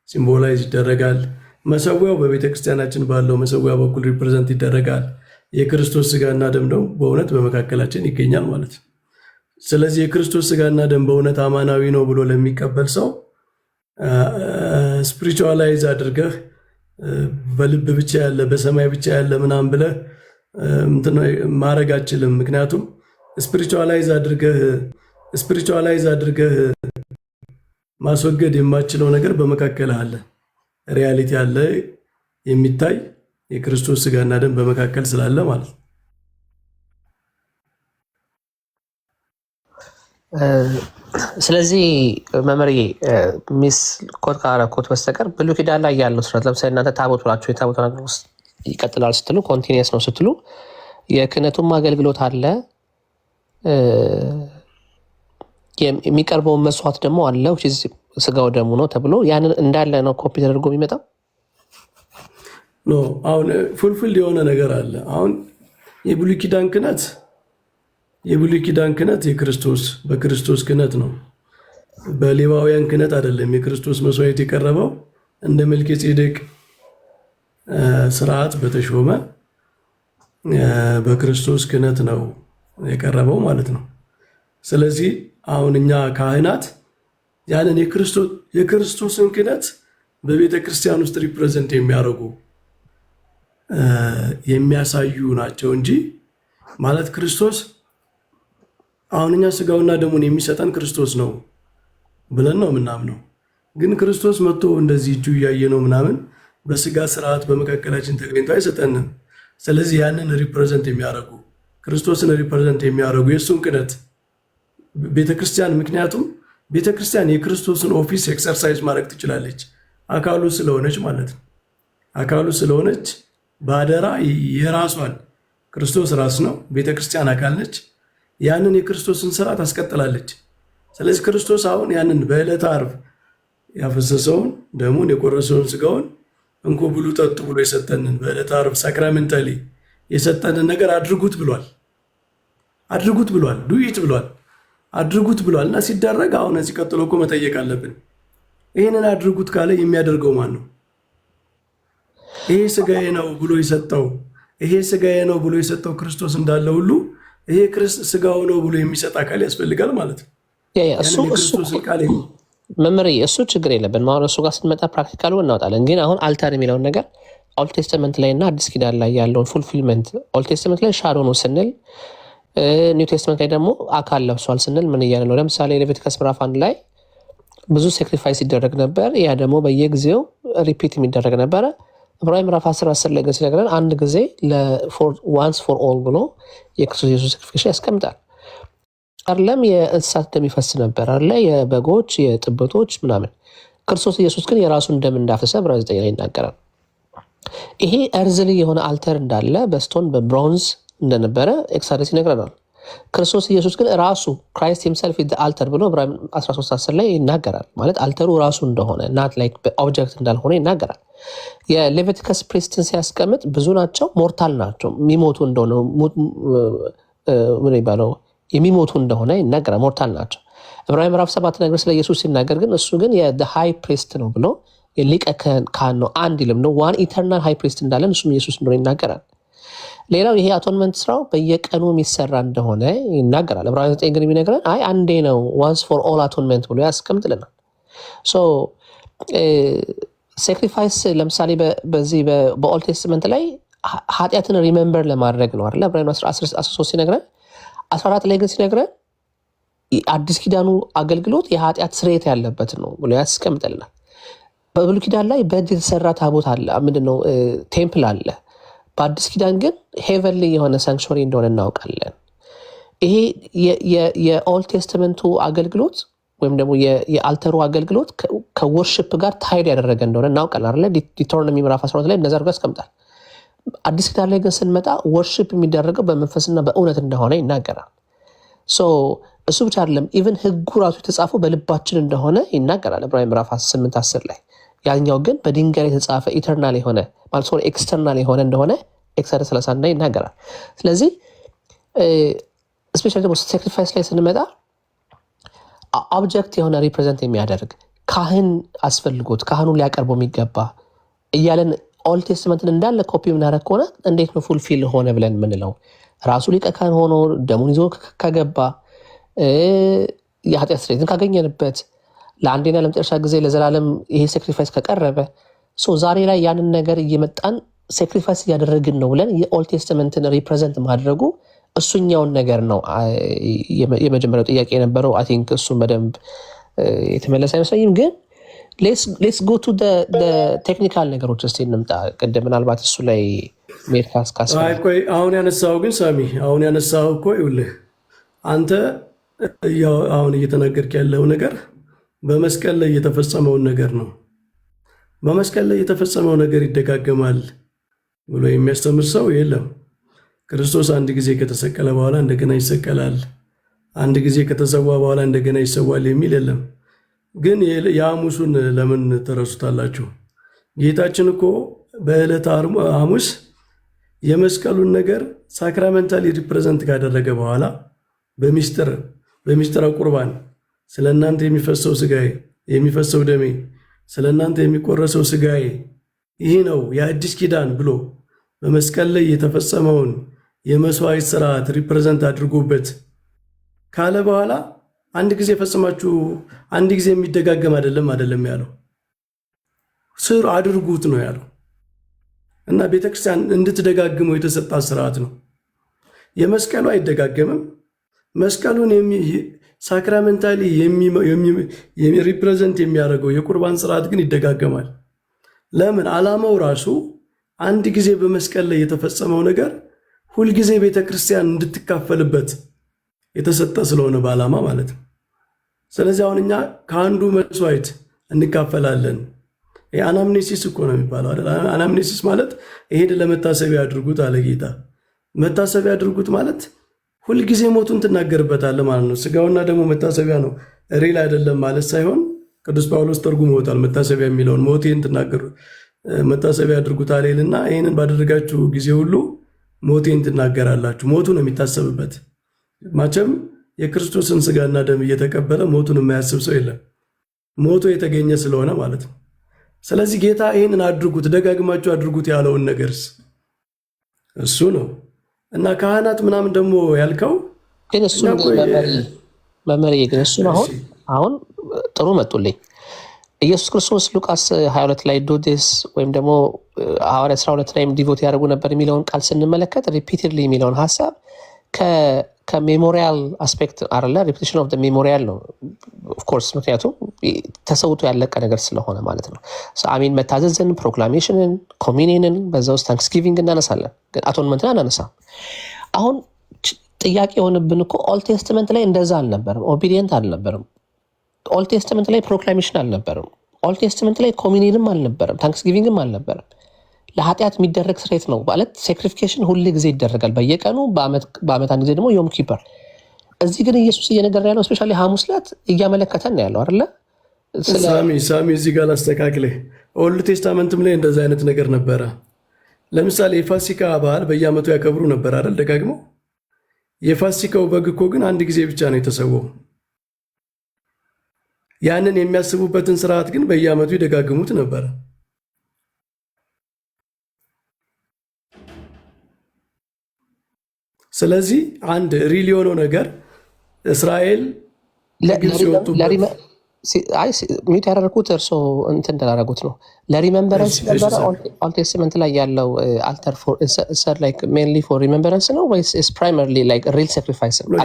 ሲምቦላይዝ ይደረጋል። መሰዊያው በቤተ ክርስቲያናችን ባለው መሰዊያ በኩል ሪፕሬዘንት ይደረጋል። የክርስቶስ ስጋና ደም ደግሞ በእውነት በመካከላችን ይገኛል ማለት ነው። ስለዚህ የክርስቶስ ስጋና ደም በእውነት አማናዊ ነው ብሎ ለሚቀበል ሰው ስፒሪቹዋላይዝ አድርገህ በልብ ብቻ ያለ በሰማይ ብቻ ያለ ምናምን ብለህ ማድረግ አችልም። ምክንያቱም ስፒሪቹዋላይዝ አድርገህ ማስወገድ የማችለው ነገር በመካከል አለ። ሪያሊቲ አለ የሚታይ የክርስቶስ ስጋና ደም በመካከል ስላለ ማለት ነው።
ስለዚህ መመሪ ሚስ ኮት ካረኮት በስተቀር ብሉይ ኪዳን ላይ ያለው ስርዓት ለምሳሌ እናንተ ታቦት ብላችሁ የታቦት ነገር ውስጥ ይቀጥላል ስትሉ ኮንቲኒየስ ነው ስትሉ የክህነቱም አገልግሎት አለ፣ የሚቀርበውን መስዋዕት ደግሞ አለ ስጋው ደሙ ነው ተብሎ ያንን እንዳለ ነው ኮፒ ተደርጎ የሚመጣው
ኖ። አሁን ፉልፊልድ የሆነ ነገር አለ። አሁን የብሉይ ኪዳን ክህነት በክርስቶስ ክህነት ነው፣ በሌዋውያን ክህነት አይደለም። የክርስቶስ መስዋዕት የቀረበው እንደ መልከጼዴቅ ስርዓት በተሾመ በክርስቶስ ክህነት ነው የቀረበው ማለት ነው። ስለዚህ አሁን እኛ ካህናት ያንን የክርስቶስን ክህነት በቤተ ክርስቲያን ውስጥ ሪፕሬዘንት የሚያሳዩ ናቸው እንጂ ማለት ክርስቶስ አሁን እኛ ስጋውና ደሙን የሚሰጠን ክርስቶስ ነው ብለን ነው የምናምነው። ግን ክርስቶስ መጥቶ እንደዚህ እጁ እያየ ነው ምናምን በስጋ ስርዓት በመካከላችን ተገኝቶ አይሰጠንም። ስለዚህ ያንን ሪፕሬዘንት የሚያደርጉ ክርስቶስን ሪፕሬዘንት የሚያደርጉ የእሱን ክህነት ቤተክርስቲያን፣ ምክንያቱም ቤተክርስቲያን የክርስቶስን ኦፊስ ኤክሰርሳይዝ ማድረግ ትችላለች፣ አካሉ ስለሆነች ማለት ነው። አካሉ ስለሆነች በአደራ የራሷን ክርስቶስ ራስ ነው፣ ቤተክርስቲያን አካል ነች። ያንን የክርስቶስን ስራ ታስቀጥላለች። ስለዚህ ክርስቶስ አሁን ያንን በዕለተ ዓርብ ያፈሰሰውን ደሙን የቆረሰውን ስጋውን እንኮ ብሉ ጠጡ ብሎ የሰጠንን በዕለተ ዓርብ ሳክራሜንታሊ የሰጠንን ነገር አድርጉት ብሏል። ዱኢት ብሏል። አድርጉት ብሏል። እና ሲደረግ አሁን እዚህ ቀጥሎ እኮ መጠየቅ አለብን። ይህንን አድርጉት ካለ የሚያደርገው ማን ነው? ይሄ ስጋዬ ነው ብሎ የሰጠው ክርስቶስ እንዳለ ሁሉ ይሄ ስጋው ነው ብሎ የሚሰጥ አካል ያስፈልጋል ማለት ነው።
መመሪ እሱ ችግር የለብን። አሁን እሱ ጋር ስንመጣ ፕራክቲካሉ እናወጣለን። ግን አሁን አልታር የሚለውን ነገር ኦልድ ቴስተመንት ላይ እና አዲስ ኪዳን ላይ ያለውን ፉልፊልመንት ኦልድ ቴስተመንት ላይ ሻዶ ነው ስንል ኒው ቴስትመንት ላይ ደግሞ አካል ለብሷል ስንል ምን እያለ ነው? ለምሳሌ ሌቪቲከስ ምዕራፍ 1 ላይ ብዙ ሳክሪፋይስ ይደረግ ነበር። ያ ደግሞ በየጊዜው ሪፒት የሚደረግ ነበረ። ዕብራውያን ምዕራፍ 10 ላይ ግን ሲነግረን አንድ ጊዜ ዋንስ ፎር ኦል ብሎ የክርስቶስ ኢየሱስ ሳክሪፊኬሽን ያስቀምጣል። አይደለም የእንስሳት ደም ይፈስ ነበር አለ፣ የበጎች የጥበቶች ምናምን። ክርስቶስ ኢየሱስ ግን የራሱን ደም እንዳፈሰ ዕብራውያን 9 ላይ ይናገራል። ይሄ እርዝሊ የሆነ አልተር እንዳለ በስቶን በብሮንዝ እንደነበረ ኤክሳደስ ይነግረናል። ክርስቶስ ኢየሱስ ግን ራሱ ክራይስት ሂምሰልፍ ኢዝ ዘ አልተር ብሎ ዕብራውያን 13:10 ላይ ይናገራል። ማለት አልተሩ ራሱ እንደሆነ ናት ላይክ ኦብጀክት እንዳልሆነ ይናገራል። የሌቪቲከስ ፕሪስትን ሲያስቀምጥ ብዙ ናቸው፣ ሞርታል ናቸው፣ የሚሞቱ እንደሆነ ምን ይባለው የሚሞቱ እንደሆነ ይናገራል። ሞርታል ናቸው። ዕብራውያን ምዕራፍ 7 ነገር ስለ ኢየሱስ ሲናገር ግን እሱ ግን የሃይ ፕሪስት ነው ብሎ የሊቀ ካህን ነው፣ አንድ ይልም ነው ዋን ኢተርናል ሃይ ፕሪስት እንዳለን እሱም ኢየሱስ እንደሆነ ይናገራል። ሌላው ይሄ አቶንመንት ስራው በየቀኑ የሚሰራ እንደሆነ ይናገራል። ዕብራውያን 9 ግን የሚነግረን አይ አንዴ ነው ዋንስ ፎር ኦል አቶንመንት ብሎ ያስቀምጥልናል። ሶ ሳክሪፋይስ ለምሳሌ በዚህ በኦልድ ቴስትመንት ላይ ኃጢአትን ሪሜምበር ለማድረግ ነው አይደል? ዕብራውያን 13 ሲነግረን 14 ላይ ግን ሲነግረን አዲስ ኪዳኑ አገልግሎት የኃጢአት ስርየት ያለበት ነው ብሎ ያስቀምጥልናል። በብሉይ ኪዳን ላይ በእጅ የተሰራ ታቦት አለ፣ ምንድነው ቴምፕል አለ። በአዲስ ኪዳን ግን ሄቨንሊ የሆነ ሳንክቹሪ እንደሆነ እናውቃለን። ይሄ የኦልድ ቴስትመንቱ አገልግሎት ወይም ደግሞ የአልተሩ አገልግሎት ከወርሽፕ ጋር ታይድ ያደረገ እንደሆነ እናውቃለን አይደል? ዲቶርኖሚ ምዕራፍ 12 ላይ እንደዛ አድርጎ ያስቀምጣል። አዲስ ኪዳን ላይ ግን ስንመጣ ወርሽፕ የሚደረገው በመንፈስና በእውነት እንደሆነ ይናገራል። እሱ ብቻ አይደለም፣ ኢቨን ህጉ ራሱ የተጻፈው በልባችን እንደሆነ ይናገራል ዕብራውያን ምዕራፍ 8-10 ላይ። ያኛው ግን በድንጋይ የተጻፈ ኢተርናል የሆነ ማለት ሶሪ ኤክስተርናል የሆነ እንደሆነ ኤክሶደስ 31 ላይ ይናገራል። ስለዚህ ስፔሻሊ ደግሞ ሳክሪፋይስ ላይ ስንመጣ ኦብጀክት የሆነ ሪፕሬዘንት የሚያደርግ ካህን አስፈልጎት ካህኑን ሊያቀርበው የሚገባ እያለን ኦልድ ቴስትመንትን እንዳለ ኮፒ የምናደርግ ከሆነ እንዴት ነው ፉልፊል ሆነ ብለን የምንለው? ራሱ ሊቀ ካህን ሆኖ ደሙን ይዞ ከገባ የኃጢአት ስርየትን ካገኘንበት ለአንዴና ለመጨረሻ ጊዜ ለዘላለም ይሄ ሳክሪፋይስ ከቀረበ ዛሬ ላይ ያንን ነገር እየመጣን ሳክሪፋይስ እያደረግን ነው ብለን የኦልድ ቴስትመንትን ሪፕሬዘንት ማድረጉ እሱኛውን ነገር ነው የመጀመሪያው ጥያቄ የነበረው። አይ ቲንክ እሱን በደንብ የተመለሰ አይመስለኝም። ግን ሌትስ ጎ ቱ ቴክኒካል ነገሮች እስቲ እንምጣ። ቅድም ምናልባት እሱ ላይ ሜድ
ቆይ አሁን ያነሳው ግን ሳሚ አሁን ያነሳው እኮ ይኸውልህ አንተ አሁን እየተናገርክ ያለው ነገር በመስቀል ላይ የተፈጸመውን ነገር ነው። በመስቀል ላይ የተፈጸመው ነገር ይደጋገማል ብሎ የሚያስተምር ሰው የለም። ክርስቶስ አንድ ጊዜ ከተሰቀለ በኋላ እንደገና ይሰቀላል፣ አንድ ጊዜ ከተሰዋ በኋላ እንደገና ይሰዋል የሚል የለም። ግን የሐሙሱን ለምን ተረሱታላችሁ? ጌታችን እኮ በዕለተ ሐሙስ የመስቀሉን ነገር ሳክራመንታሊ ሪፕሬዘንት ካደረገ በኋላ በሚስጥረ ቁርባን ስለ እናንተ የሚፈሰው ስጋዬ የሚፈሰው ደሜ ስለ እናንተ የሚቆረሰው ስጋዬ ይህ ነው የአዲስ ኪዳን ብሎ በመስቀል ላይ የተፈጸመውን የመስዋዕት ስርዓት ሪፕሬዘንት አድርጎበት ካለ በኋላ አንድ ጊዜ ፈጽማችሁ አንድ ጊዜ የሚደጋገም አይደለም ያለው፣ ስር አድርጉት ነው ያለው። እና ቤተክርስቲያን እንድትደጋግመው የተሰጣት ስርዓት ነው። የመስቀሉ አይደጋገምም። መስቀሉን ሳክራመንታሊ ሪፕሬዘንት የሚያደርገው የቁርባን ስርዓት ግን ይደጋገማል። ለምን? ዓላማው ራሱ አንድ ጊዜ በመስቀል ላይ የተፈጸመው ነገር ሁልጊዜ ቤተክርስቲያን እንድትካፈልበት የተሰጠ ስለሆነ በዓላማ ማለት ነው። ስለዚህ አሁን እኛ ከአንዱ መስዋዕት እንካፈላለን። አናምኔሲስ እኮ ነው የሚባለው አይደል? አናምኔሲስ ማለት ይሄን ለመታሰቢያ አድርጉት አለ ጌታ። መታሰቢያ አድርጉት ማለት ሁልጊዜ ሞቱን ትናገርበታለህ ማለት ነው። ስጋውና ደግሞ መታሰቢያ ነው፣ ሪል አይደለም ማለት ሳይሆን ቅዱስ ጳውሎስ ተርጉሞታል። መታሰቢያ የሚለውን ሞቴን ትናገሩ መታሰቢያ አድርጉት አለና ይህንን ባደረጋችሁ ጊዜ ሁሉ ሞቴን ትናገራላችሁ። ሞቱ ነው የሚታሰብበት። ማቸም የክርስቶስን ስጋና ደም እየተቀበለ ሞቱን የማያስብ ሰው የለም፣ ሞቱ የተገኘ ስለሆነ ማለት ነው። ስለዚህ ጌታ ይህንን አድርጉት ደጋግማችሁ አድርጉት ያለውን ነገርስ እሱ ነው። እና ካህናት ምናምን ደግሞ ያልከው
ግን እሱ መመሪ ግን እሱን አሁን ጥሩ መጡልኝ። ኢየሱስ ክርስቶስ ሉቃስ 22 ላይ ዶዴስ ወይም ደግሞ ሐዋርያት 12 ላይም ዲቮት ያደርጉ ነበር የሚለውን ቃል ስንመለከት ሪፒትድሊ የሚለውን ሀሳብ ከሜሞሪያል አስፔክት አለ። ሪፒቲሽን ኦፍ ሜሞሪያል ነው ኦፍኮርስ፣ ምክንያቱም ተሰውቶ ያለቀ ነገር ስለሆነ ማለት ነው። አሚን መታዘዝን፣ ፕሮክላሜሽንን፣ ኮሚኒየንን በዛ ውስጥ ታንክስጊቪንግ እናነሳለን፣ ግን አቶንመንትን አናነሳም። አሁን ጥያቄ የሆነብን እኮ ኦልድ ቴስትመንት ላይ እንደዛ አልነበርም፣ ኦቢዲየንት አልነበርም። ኦልድ ቴስትመንት ላይ ፕሮክላሜሽን አልነበርም። ኦልድ ቴስትመንት ላይ ኮሚኒየንም አልነበርም፣ ታንክስጊቪንግም አልነበርም። ለኃጢአት የሚደረግ ስርየት ነው ማለት ሳክሪፊኬሽን ሁሉ ጊዜ ይደረጋል፣ በየቀኑ በአመት አንድ ጊዜ ደግሞ ዮም ኪፐር። እዚህ ግን ኢየሱስ እየነገረ ያለው ስፔሻሊ ሐሙስ ዕለት እያመለከተን ያለው አይደለ?
ሳሚ እዚህ ጋር ላስተካክልህ። ኦልድ ቴስታመንትም ላይ እንደዚ አይነት ነገር ነበረ። ለምሳሌ የፋሲካ በዓል በየአመቱ ያከብሩ ነበር አይደል? ደጋግመው። የፋሲካው በግ እኮ ግን አንድ ጊዜ ብቻ ነው የተሰወው። ያንን የሚያስቡበትን ስርዓት ግን በየአመቱ ይደጋግሙት ነበረ። ስለዚህ አንድ ሪል የሆነው ነገር እስራኤል ከግብፅ የወጡበት
ሚዩት ያደረጉት እርሶ እንትን እንዳላረጉት ነው። ለሪመምበረንስ ነበረ ኦልድ ቴስትመንት ላይ ያለው አልተር ሜንሊ ፎር ሪመምበረንስ ነው ወይስ ፕራይመሪሊ ሪል ሳክሪፋይስ ነው?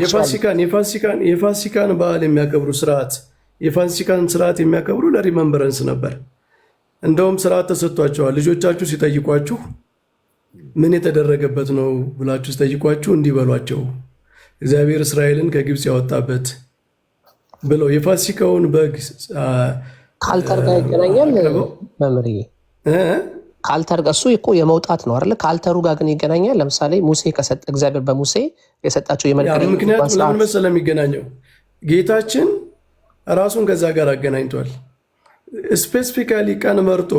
የፋሲካን በዓል የሚያከብሩ የፋሲካን ስርዓት የሚያከብሩ ለሪመምበረንስ ነበር። እንደውም ስርዓት ተሰጥቷቸዋል። ልጆቻችሁ ሲጠይቋችሁ ምን የተደረገበት ነው ብላችሁ ሲጠይቋችሁ እንዲበሏቸው እግዚአብሔር እስራኤልን ከግብፅ ያወጣበት ብለው የፋሲካውን በግ
ከአልተር ጋር ይገናኛል። መምርዬ ከአልተር ጋር እሱ እኮ የመውጣት ነው አይደለ? ከአልተሩ ጋር ግን ይገናኛል። ለምሳሌ ሙሴ ከሰጠ እግዚአብሔር በሙሴ የሰጣቸው የመልቀቅ
ምክንያቱም ለምን መሰለህ የሚገናኘው ጌታችን ራሱን ከዛ ጋር አገናኝቷል። ስፔሲፊካሊ ቀን መርጦ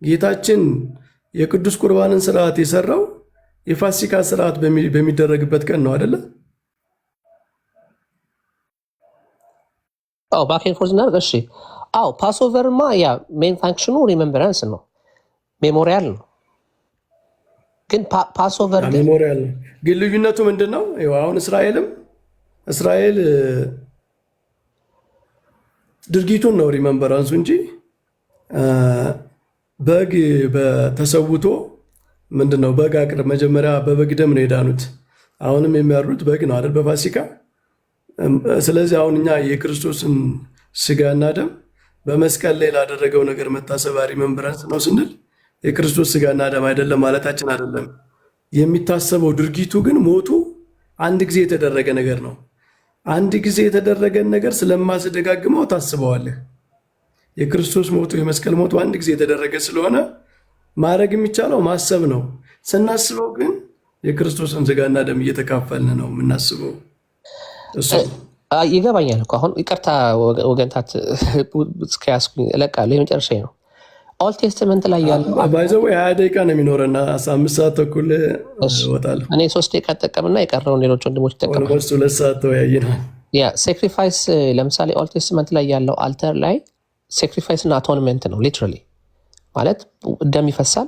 ጌታችን የቅዱስ ቁርባንን ስርዓት የሰራው የፋሲካ ስርዓት በሚደረግበት ቀን ነው አይደለ?
አዎ ባኬን ፎርዝ እናደርግ። እሺ አዎ ፓስኦቨርማ ያ ሜን ፋንክሽኑ ሪመምበራንስ ነው፣ ሜሞሪያል ነው። ግን ፓስኦቨር
ሜሞሪያል ነው። ግን ልዩነቱ ምንድን ነው? አሁን እስራኤል ድርጊቱን ነው ሪመምበራንሱ እንጂ በግ ተሰውቶ ምንድነው በግ አቅርብ መጀመሪያ በበግ ደም ነው የዳኑት። አሁንም የሚያሩት በግ ነው አይደል በፋሲካ። ስለዚህ አሁን እኛ የክርስቶስን ስጋና ደም በመስቀል ላይ ላደረገው ነገር መታሰቢያ ሪመምበራንስ ነው ስንል የክርስቶስ ስጋና ደም አይደለም ማለታችን አይደለም። የሚታሰበው ድርጊቱ ግን ሞቱ አንድ ጊዜ የተደረገ ነገር ነው። አንድ ጊዜ የተደረገን ነገር ስለማስደጋግመው ታስበዋለህ። የክርስቶስ ሞቱ የመስቀል ሞቱ አንድ ጊዜ የተደረገ ስለሆነ ማድረግ የሚቻለው ማሰብ ነው። ስናስበው ግን የክርስቶስን ስጋና ደም እየተካፈልን ነው የምናስበው።
ይገባኛል እኮ አሁን ይቅርታ ወገንታት እስከያዝኩኝ እለቃለሁ። የመጨረሻ ነው። ኦልድ ቴስትመንት ላይ ያለው
ባይዘው 20 ደቂቃ ነው የሚኖረና 15 ሰዓት ተኩል እወጣለሁ።
እኔ 3 ደቂቃ ተጠቀምና የቀረውን ሌሎች ወንድሞች ይጠቀማሉ።
2 ሰዓት ተወያየናል።
ያ ሳክሪፋይስ ለምሳሌ ኦልድ ቴስትመንት ላይ ያለው አልተር ላይ ሳክሪፋይስ እና አቶንመንት ነው። ሊትራሊ ማለት ደም ይፈሳል፣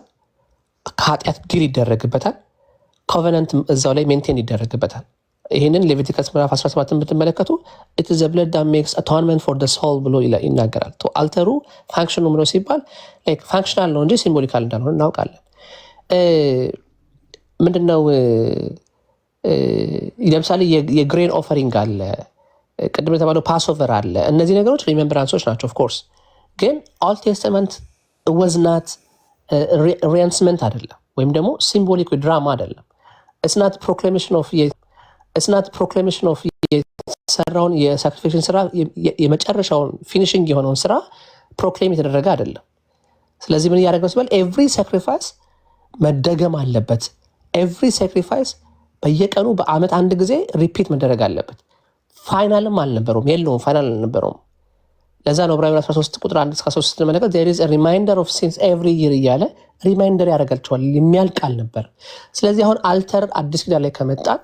ከኃጢአት ዲል ይደረግበታል፣ ኮቨነንት እዛው ላይ ሜንቴን ይደረግበታል። ይህንን ሌቪቲከስ ምዕራፍ 17 ብትመለከቱ ኢት ኢዝ ዘ ብለድ ዳት ሜክስ አቶንመንት ፎር ዘ ሶል ብሎ ይናገራል። አልተሩ ፋንክሽኑ ምነው ሲባል ፋንክሽናል ነው እንጂ ሲምቦሊካል እንዳልሆነ እናውቃለን። ምንድነው ለምሳሌ የግሬን ኦፈሪንግ አለ፣ ቅድም የተባለው ፓስኦቨር አለ። እነዚህ ነገሮች ሪሜምብራንሶች ናቸው። ኦፍኮርስ ግን ኦልድ ቴስተመንት ወዝናት ሪያንስመንት አይደለም፣ ወይም ደግሞ ሲምቦሊክ ድራማ አይደለም። እስናት ፕሮክላሜሽን ኦፍ የሰራውን የሳክሪፊኬሽን ስራ የመጨረሻውን ፊኒሽንግ የሆነውን ስራ ፕሮክሌም የተደረገ አይደለም። ስለዚህ ምን እያደረገ ሲባል ኤቭሪ ሳክሪፋይስ መደገም አለበት። ኤቭሪ ሳክሪፋይስ በየቀኑ በአመት አንድ ጊዜ ሪፒት መደረግ አለበት። ፋይናልም አልነበረውም፣ የለውም፣ ፋይናል አልነበረውም። ለዛ ነው ዕብራውያን 13 ቁጥር 1-3 ስትመለከት there is a reminder of sins every year እያለ ሪማይንደር ያደርጋቸዋል። የሚያልቅ አልነበር። ስለዚህ አሁን አልተር አዲስ ኪዳን ላይ ከመጣን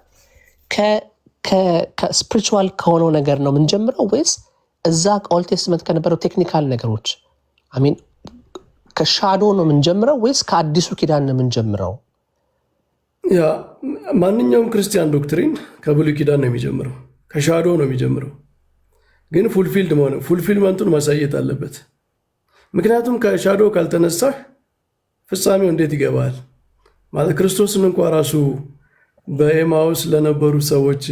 ከስፒሪቹዋል ከሆነው ነገር ነው የምንጀምረው ወይስ እዛ ኦልድ ቴስትመንት ከነበረው ቴክኒካል ነገሮች አሚን ከሻዶ ነው የምንጀምረው ወይስ ከአዲሱ ኪዳን ነው የምንጀምረው?
ያ ማንኛውም ክርስቲያን ዶክትሪን ከብሉይ ኪዳን ነው የሚጀምረው፣ ከሻዶ ነው የሚጀምረው። ግን ፉልፊልመንቱን ማሳየት አለበት። ምክንያቱም ከሻዶ ካልተነሳህ ፍጻሜው እንዴት ይገባል? ማለት ክርስቶስን እንኳ ራሱ በኤማውስ ለነበሩ ሰዎች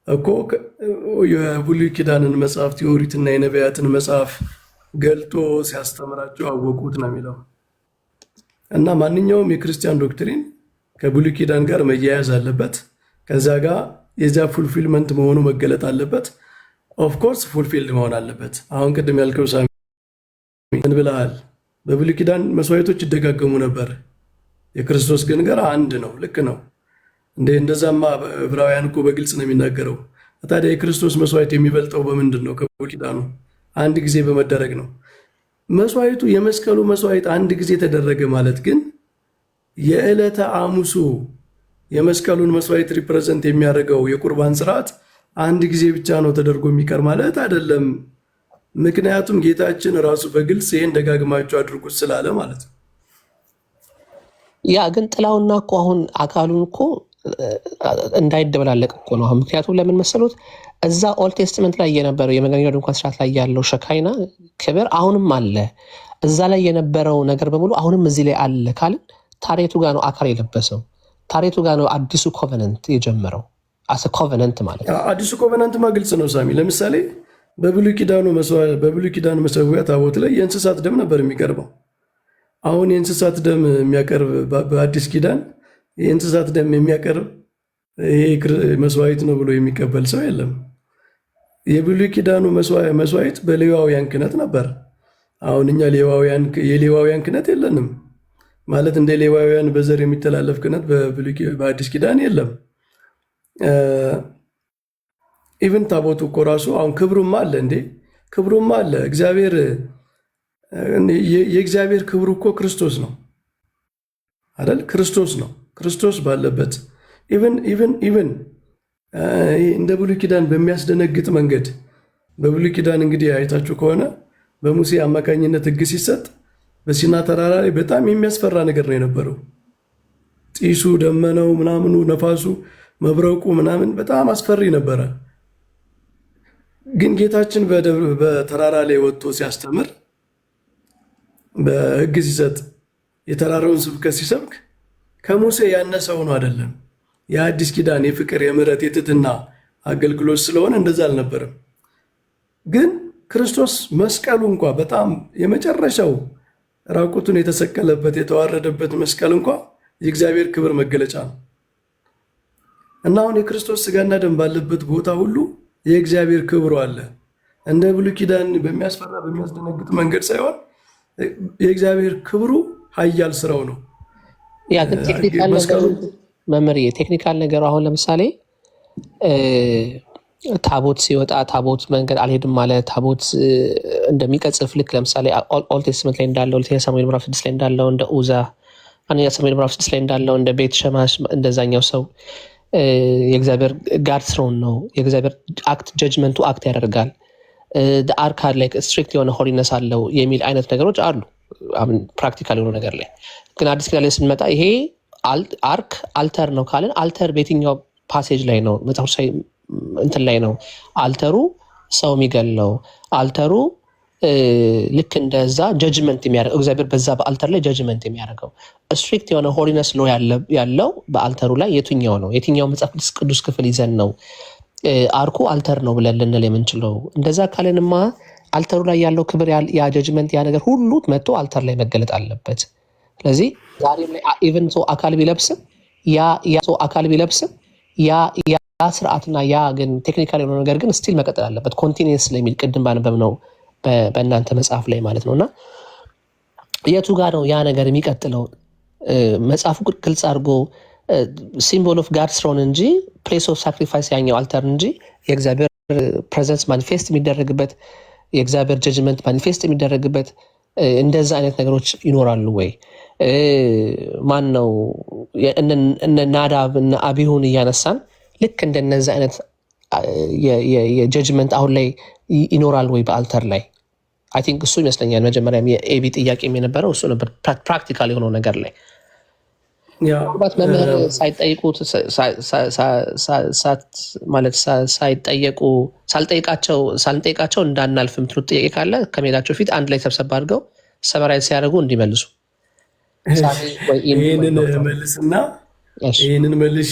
እኮ የብሉይ ኪዳንን መጽሐፍት የኦሪትና የነቢያትን መጽሐፍ ገልጦ ሲያስተምራቸው አወቁት ነው የሚለው። እና ማንኛውም የክርስቲያን ዶክትሪን ከብሉይ ኪዳን ጋር መያያዝ አለበት። ከዛ ጋር የዚያ ፉልፊልመንት መሆኑ መገለጥ አለበት። ኦፍኮርስ ፉልፊልድ መሆን አለበት። አሁን ቅድም ያልከው ሳሚ ምን ብለሃል? በብሉይ ኪዳን መስዋዕቶች ይደጋገሙ ነበር፣ የክርስቶስ ግን ጋር አንድ ነው። ልክ ነው። እንደዛማ ዕብራውያን እኮ በግልጽ ነው የሚናገረው። ታዲያ የክርስቶስ መስዋዕት የሚበልጠው በምንድን ነው? ከብሉይ ኪዳኑ አንድ ጊዜ በመደረግ ነው። መስዋዕቱ የመስቀሉ መስዋዕት አንድ ጊዜ ተደረገ ማለት ግን የዕለተ ሐሙሱ የመስቀሉን መስዋዕት ሪፕሬዘንት የሚያደርገው የቁርባን ስርዓት አንድ ጊዜ ብቻ ነው ተደርጎ የሚቀር ማለት አይደለም። ምክንያቱም ጌታችን ራሱ በግልጽ ይህን ደጋግማችሁ አድርጉት ስላለ ማለት ነው።
ያ ግን ጥላውና እኮ አሁን አካሉን እኮ እንዳይደበላለቅ እኮ ነው። ምክንያቱም ለምን መሰሉት እዛ ኦልድ ቴስትመንት ላይ የነበረው የመገናኛ ድንኳን ስርዓት ላይ ያለው ሸካይና ክብር አሁንም አለ። እዛ ላይ የነበረው ነገር በሙሉ አሁንም እዚህ ላይ አለ ካልን ታሪቱ ጋር ነው አካል የለበሰው። ታሪቱ ጋር ነው አዲሱ ኮቨነንት የጀመረው። አሰ ኮቨነንት ማለት ነው።
አዲሱ ኮቨነንትማ ግልጽ ነው ሳሚ። ለምሳሌ በብሉይ ኪዳኑ መሰዊያ ታቦት ላይ የእንስሳት ደም ነበር የሚቀርበው። አሁን የእንስሳት ደም የሚያቀርብ በአዲስ ኪዳን የእንስሳት ደም የሚያቀርብ ይሄ መስዋዕት ነው ብሎ የሚቀበል ሰው የለም። የብሉይ ኪዳኑ መስዋዕት በሌዋውያን ክህነት ነበር። አሁን እኛ የሌዋውያን ክህነት የለንም ማለት እንደ ሌዋውያን በዘር የሚተላለፍ ክህነት በአዲስ ኪዳን የለም። ኢቭን ታቦቱ እኮ ራሱ አሁን ክብሩማ አለ እንዴ? ክብሩማ አለ። የእግዚአብሔር ክብሩ እኮ ክርስቶስ ነው አይደል? ክርስቶስ ነው። ክርስቶስ ባለበት ኢቭን እንደ ብሉይ ኪዳን በሚያስደነግጥ መንገድ በብሉይ ኪዳን እንግዲህ አይታችሁ ከሆነ በሙሴ አማካኝነት ሕግ ሲሰጥ በሲና ተራራ ላይ በጣም የሚያስፈራ ነገር ነው የነበረው። ጢሱ፣ ደመናው፣ ምናምኑ፣ ነፋሱ፣ መብረቁ ምናምን በጣም አስፈሪ ነበረ። ግን ጌታችን በተራራ ላይ ወጥቶ ሲያስተምር በሕግ ሲሰጥ የተራራውን ስብከት ሲሰብክ ከሙሴ ያነሰው ነው አይደለም። የአዲስ ኪዳን የፍቅር የምሕረት የትህትና አገልግሎት ስለሆነ እንደዛ አልነበረም። ግን ክርስቶስ መስቀሉ እንኳ በጣም የመጨረሻው ራቁቱን የተሰቀለበት የተዋረደበት መስቀል እንኳ የእግዚአብሔር ክብር መገለጫ ነው እና አሁን የክርስቶስ ስጋና ደም ባለበት ቦታ ሁሉ የእግዚአብሔር ክብሩ አለ። እንደ ብሉይ ኪዳን በሚያስፈራ በሚያስደነግጥ መንገድ ሳይሆን የእግዚአብሔር ክብሩ ኃያል ስራው ነው።
ያ ግን ቴክኒካል ነገሩ መምህር፣ ቴክኒካል ነገሩ አሁን ለምሳሌ ታቦት ሲወጣ ታቦት መንገድ አልሄድም ማለት ታቦት እንደሚቀጽፍ ልክ ለምሳሌ ኦልድ ቴስትመንት ላይ እንዳለው ሁለተኛ ሳሙኤል ምዕራፍ 6 ላይ እንዳለው እንደ ኡዛ፣ አንደኛ ሳሙኤል ምዕራፍ 6 ላይ እንዳለው እንደ ቤት ሸማሽ እንደዛኛው ሰው የእግዚአብሔር ጋድ ስሮን ነው። የእግዚአብሔር አክት ጀጅመንቱ አክት ያደርጋል። አርክ ላይ ስትሪክት የሆነ ሆሊነስ አለው የሚል አይነት ነገሮች አሉ ፕራክቲካል የሆነ ነገር ላይ። ግን አዲስ ኪዳን ላይ ስንመጣ ይሄ አርክ አልተር ነው ካልን አልተር በየትኛው ፓሴጅ ላይ ነው? መጽሐፍ እንትን ላይ ነው አልተሩ ሰው የሚገለው አልተሩ ልክ እንደዛ ጀጅመንት የሚያደርገው እግዚአብሔር በዛ በአልተር ላይ ጀጅመንት የሚያደርገው ስትሪክት የሆነ ሆሊነስ ሎ ያለው በአልተሩ ላይ የትኛው ነው? የትኛው መጽሐፍ ቅዱስ ክፍል ይዘን ነው አርኩ አልተር ነው ብለን ልንል የምንችለው? እንደዛ ካለንማ አልተሩ ላይ ያለው ክብር ያ ጀጅመንት ያ ነገር ሁሉ መጥቶ አልተር ላይ መገለጥ አለበት። ስለዚህ ዛሬም ላይ ኢቨን ሰው አካል ቢለብስም ያ ስርዓትና ያ ግን ቴክኒካል የሆነ ነገር ግን ስቲል መቀጠል አለበት። ኮንቲኒየንስ ስለሚል ቅድም ባነበብነው በእናንተ መጽሐፍ ላይ ማለት ነውና የቱ ጋር ነው ያ ነገር የሚቀጥለው? መጽሐፉ ግልጽ አድርጎ ሲምቦል ኦፍ ጋድ ስሮን እንጂ ፕሌስ ኦፍ ሳክሪፋይስ ያኛው አልተር እንጂ የእግዚአብሔር ፕሬዘንስ ማኒፌስት የሚደረግበት የእግዚአብሔር ጀጅመንት ማኒፌስት የሚደረግበት እንደዛ አይነት ነገሮች ይኖራሉ ወይ? ማን ነው እነ ናዳብ እነ አቢሁን እያነሳን ልክ እንደነዚህ አይነት የጀጅመንት አሁን ላይ ይኖራል ወይ በአልተር ላይ? አይ ቲንክ እሱ ይመስለኛል መጀመሪያም የኤቢ ጥያቄ የነበረው እሱ ነበር፣ ፕራክቲካል የሆነው ነገር ላይ ባት መምህር ሳይጠይቁት ማለት ሳልጠይቃቸው እንዳናልፍ የምትሉት ጥያቄ ካለ ከሜዳቸው ፊት አንድ ላይ ሰብሰብ አድርገው ሰመራይዝ ሲያደርጉ እንዲመልሱ
ይህንን መልሼ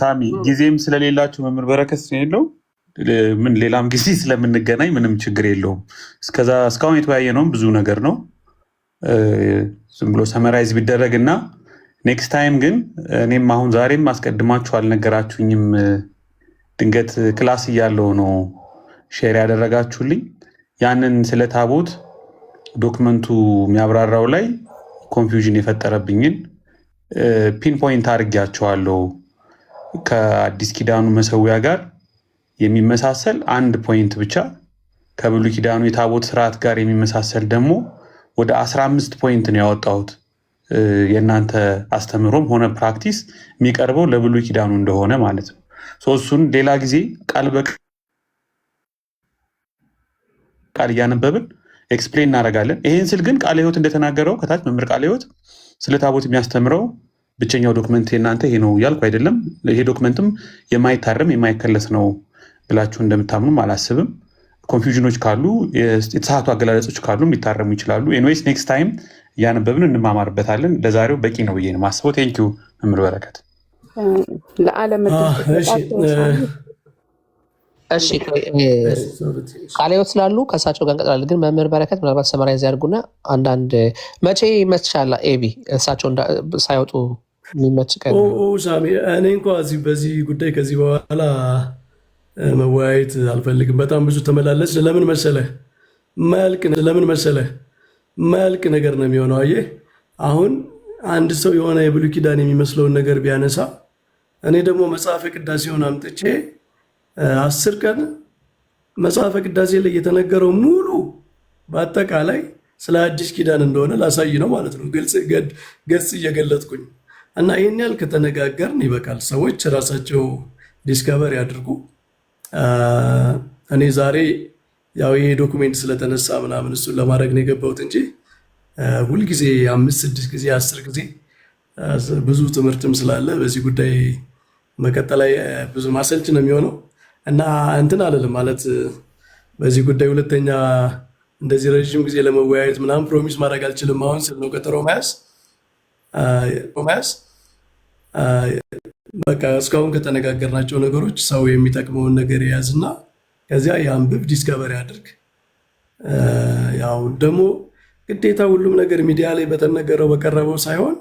ሳሚ ጊዜም ስለሌላችሁ መምህር በረከት የለው ምን ሌላም ጊዜ ስለምንገናኝ ምንም ችግር የለውም። እስካሁን የተወያየ ነውም ብዙ ነገር ነው። ዝም ብሎ ሰመራይዝ ቢደረግ እና ኔክስት ታይም ግን እኔም አሁን ዛሬም አስቀድማችሁ አልነገራችሁኝም። ድንገት ክላስ እያለው ነው ሼር ያደረጋችሁልኝ። ያንን ስለ ታቦት ዶክመንቱ የሚያብራራው ላይ ኮንፊውዥን የፈጠረብኝን ፒንፖይንት አድርጊያቸዋለሁ። ከአዲስ ኪዳኑ መሰዊያ ጋር የሚመሳሰል አንድ ፖይንት ብቻ፣ ከብሉይ ኪዳኑ የታቦት ስርዓት ጋር የሚመሳሰል ደግሞ ወደ 15 ፖይንት ነው ያወጣሁት። የእናንተ አስተምሮም ሆነ ፕራክቲስ የሚቀርበው ለብሉይ ኪዳኑ እንደሆነ ማለት ነው። እሱን ሌላ ጊዜ ቃል በቃል እያነበብን ኤክስፕሌን እናደርጋለን። ይሄን ስል ግን ቃለ ሕይወት እንደተናገረው ከታች መምህር ቃለ ሕይወት ስለ ታቦት የሚያስተምረው ብቸኛው ዶክመንት የእናንተ ይሄ ነው እያልኩ አይደለም። ይሄ ዶክመንትም የማይታረም የማይከለስ ነው ብላችሁ እንደምታምኑም አላስብም። ኮንፊውዥኖች ካሉ የተሳሳቱ አገላለጾች ካሉ ሊታረሙ ይችላሉ። ኤኒዌይስ ኔክስት ታይም እያነበብን እንማማርበታለን። ለዛሬው በቂ ነው ብዬ ነው የማስበው። ቴንኪዩ መምህር በረከት።
ለዓለም
እሺ ቃለ ሕይወት ስላሉ ከእሳቸው ጋር እንቀጥላለን። ግን መምህር በረከት ምናልባት ሰመራይዝ ያድርጉና አንዳንድ መቼ ይመችሻል ኤቢ እሳቸው ሳይወጡ የሚመች ቀን?
ሳሚ እኔ እንኳ በዚህ ጉዳይ ከዚህ በኋላ መወያየት አልፈልግም። በጣም ብዙ ተመላለስ። ለምን መሰለህ ማያልቅ ነገር ነው የሚሆነው። አየህ አሁን አንድ ሰው የሆነ የብሉይ ኪዳን የሚመስለውን ነገር ቢያነሳ እኔ ደግሞ መጽሐፈ ቅዳሴውን አምጥቼ 10 ቀን መጽሐፈ ቅዳሴ ላይ የተነገረው ሙሉ በአጠቃላይ ስለ አዲስ ኪዳን እንደሆነ ላሳይ ነው ማለት ነው። ገጽ እየገለጥኩኝ እና ይህን ያህል ከተነጋገርን ይበቃል። ሰዎች ራሳቸው ዲስከቨር ያድርጉ። እኔ ዛሬ ያው ይሄ ዶኩሜንት ስለተነሳ ምናምን እሱን ለማድረግ ነው የገባሁት እንጂ ሁልጊዜ 5-6 ጊዜ 10 ጊዜ ብዙ ትምህርትም ስላለ በዚህ ጉዳይ መቀጠል ላይ ብዙ ማሰልች ነው የሚሆነው እና እንትን አለልም ማለት በዚህ ጉዳይ ሁለተኛ እንደዚህ ረዥም ጊዜ ለመወያየት ምናምን ፕሮሚስ ማድረግ አልችልም። አሁን ስል ነው ቀጠሮ መያዝ በቃ እስካሁን ከተነጋገርናቸው ነገሮች ሰው የሚጠቅመውን ነገር የያዝና ከዚያ የአንብብ ዲስከቨሪ ያድርግ። ያው ደግሞ ግዴታ ሁሉም ነገር ሚዲያ ላይ በተነገረው በቀረበው ሳይሆን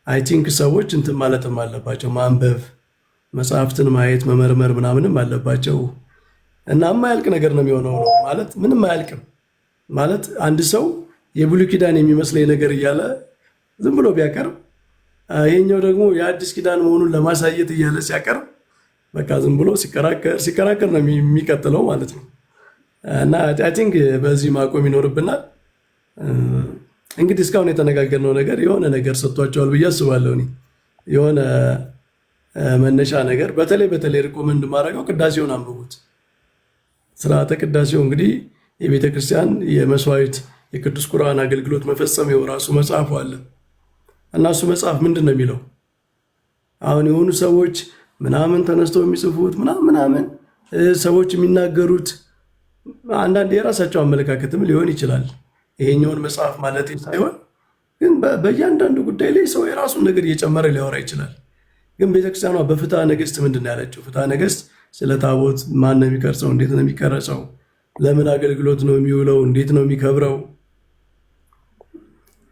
አይ ቲንክ ሰዎች እንትን ማለትም አለባቸው፣ ማንበብ፣ መጽሐፍትን ማየት፣ መመርመር ምናምንም አለባቸው እና የማያልቅ ነገር ነው የሚሆነው ማለት ምንም አያልቅም ማለት አንድ ሰው የብሉይ ኪዳን የሚመስለኝ ነገር እያለ ዝም ብሎ ቢያቀርብ ይሄኛው ደግሞ የአዲስ ኪዳን መሆኑን ለማሳየት እያለ ሲያቀርብ በቃ ዝም ብሎ ሲከራከር ነው የሚቀጥለው ማለት ነው እና አይ ቲንክ በዚህ ማቆም ይኖርብናል። እንግዲህ እስካሁን የተነጋገርነው ነገር የሆነ ነገር ሰጥቷቸዋል ብዬ አስባለሁ። የሆነ መነሻ ነገር በተለይ ሪኮመንድ ማድረገው ቅዳሴውን አንብቡት። ስርዓተ ቅዳሴው እንግዲህ የቤተ ክርስቲያን የመስዋዕት የቅዱስ ቁርአን አገልግሎት መፈጸሚያው ራሱ መጽሐፉ አለ እና እሱ መጽሐፍ ምንድን ነው የሚለው? አሁን የሆኑ ሰዎች ምናምን ተነስተው የሚጽፉት ምናምን ሰዎች የሚናገሩት አንዳንድ የራሳቸው አመለካከትም ሊሆን ይችላል። ይሄኛውን መጽሐፍ ማለት ሳይሆን ግን በእያንዳንዱ ጉዳይ ላይ ሰው የራሱን ነገር እየጨመረ ሊያወራ ይችላል። ግን ቤተክርስቲያኗ በፍትሐ ነገሥት ምንድን ነው ያለችው? ፍትሐ ነገሥት ስለ ታቦት ማን ነው የሚቀርጸው? እንዴት ነው የሚቀረጸው? ለምን አገልግሎት ነው የሚውለው? እንዴት ነው የሚከብረው?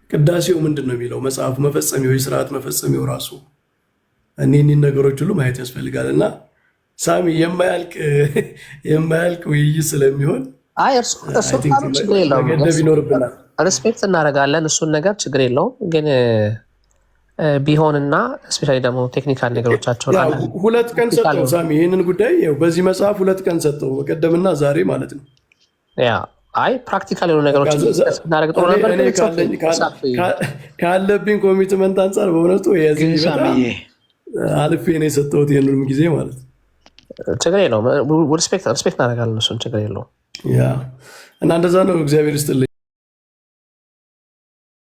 ቅዳሴው ምንድን ነው የሚለው? መጽሐፉ መፈጸሚያው፣ የስርዓት መፈጸሚያው ራሱ እኒህን ነገሮች ሁሉ ማየት ያስፈልጋል። እና ሳሚ የማያልቅ ውይይት ስለሚሆን
ችግር የለውም፣
ይኖርብናል።
ሪስፔክት እናደርጋለን እሱን ነገር ችግር የለውም። ግን ቢሆንና ስፔሻሊ ደግሞ ቴክኒካል ነገሮቻቸውን
2 ቀን ሰጠው ሳሚ ይህንን ጉዳይ በዚህ መጽሐፍ 2 ቀን ሰጠው፣ በቀደምና ዛሬ ማለት ነው።
አይ ፕራክቲካል የሆኑ ነገሮች እናደርግ ጥሩ ነበር።
ካለብኝ ኮሚትመንት አንጻር በእውነቱ አልፌ ነው የሰጠሁት ይህንንም ጊዜ ማለት ነው።
ችግር የለውም፣ ሪስፔክት እናደርጋለን እሱን ችግር የለውም።
እና እንደዛ ነው። እግዚአብሔር ይስጥልኝ።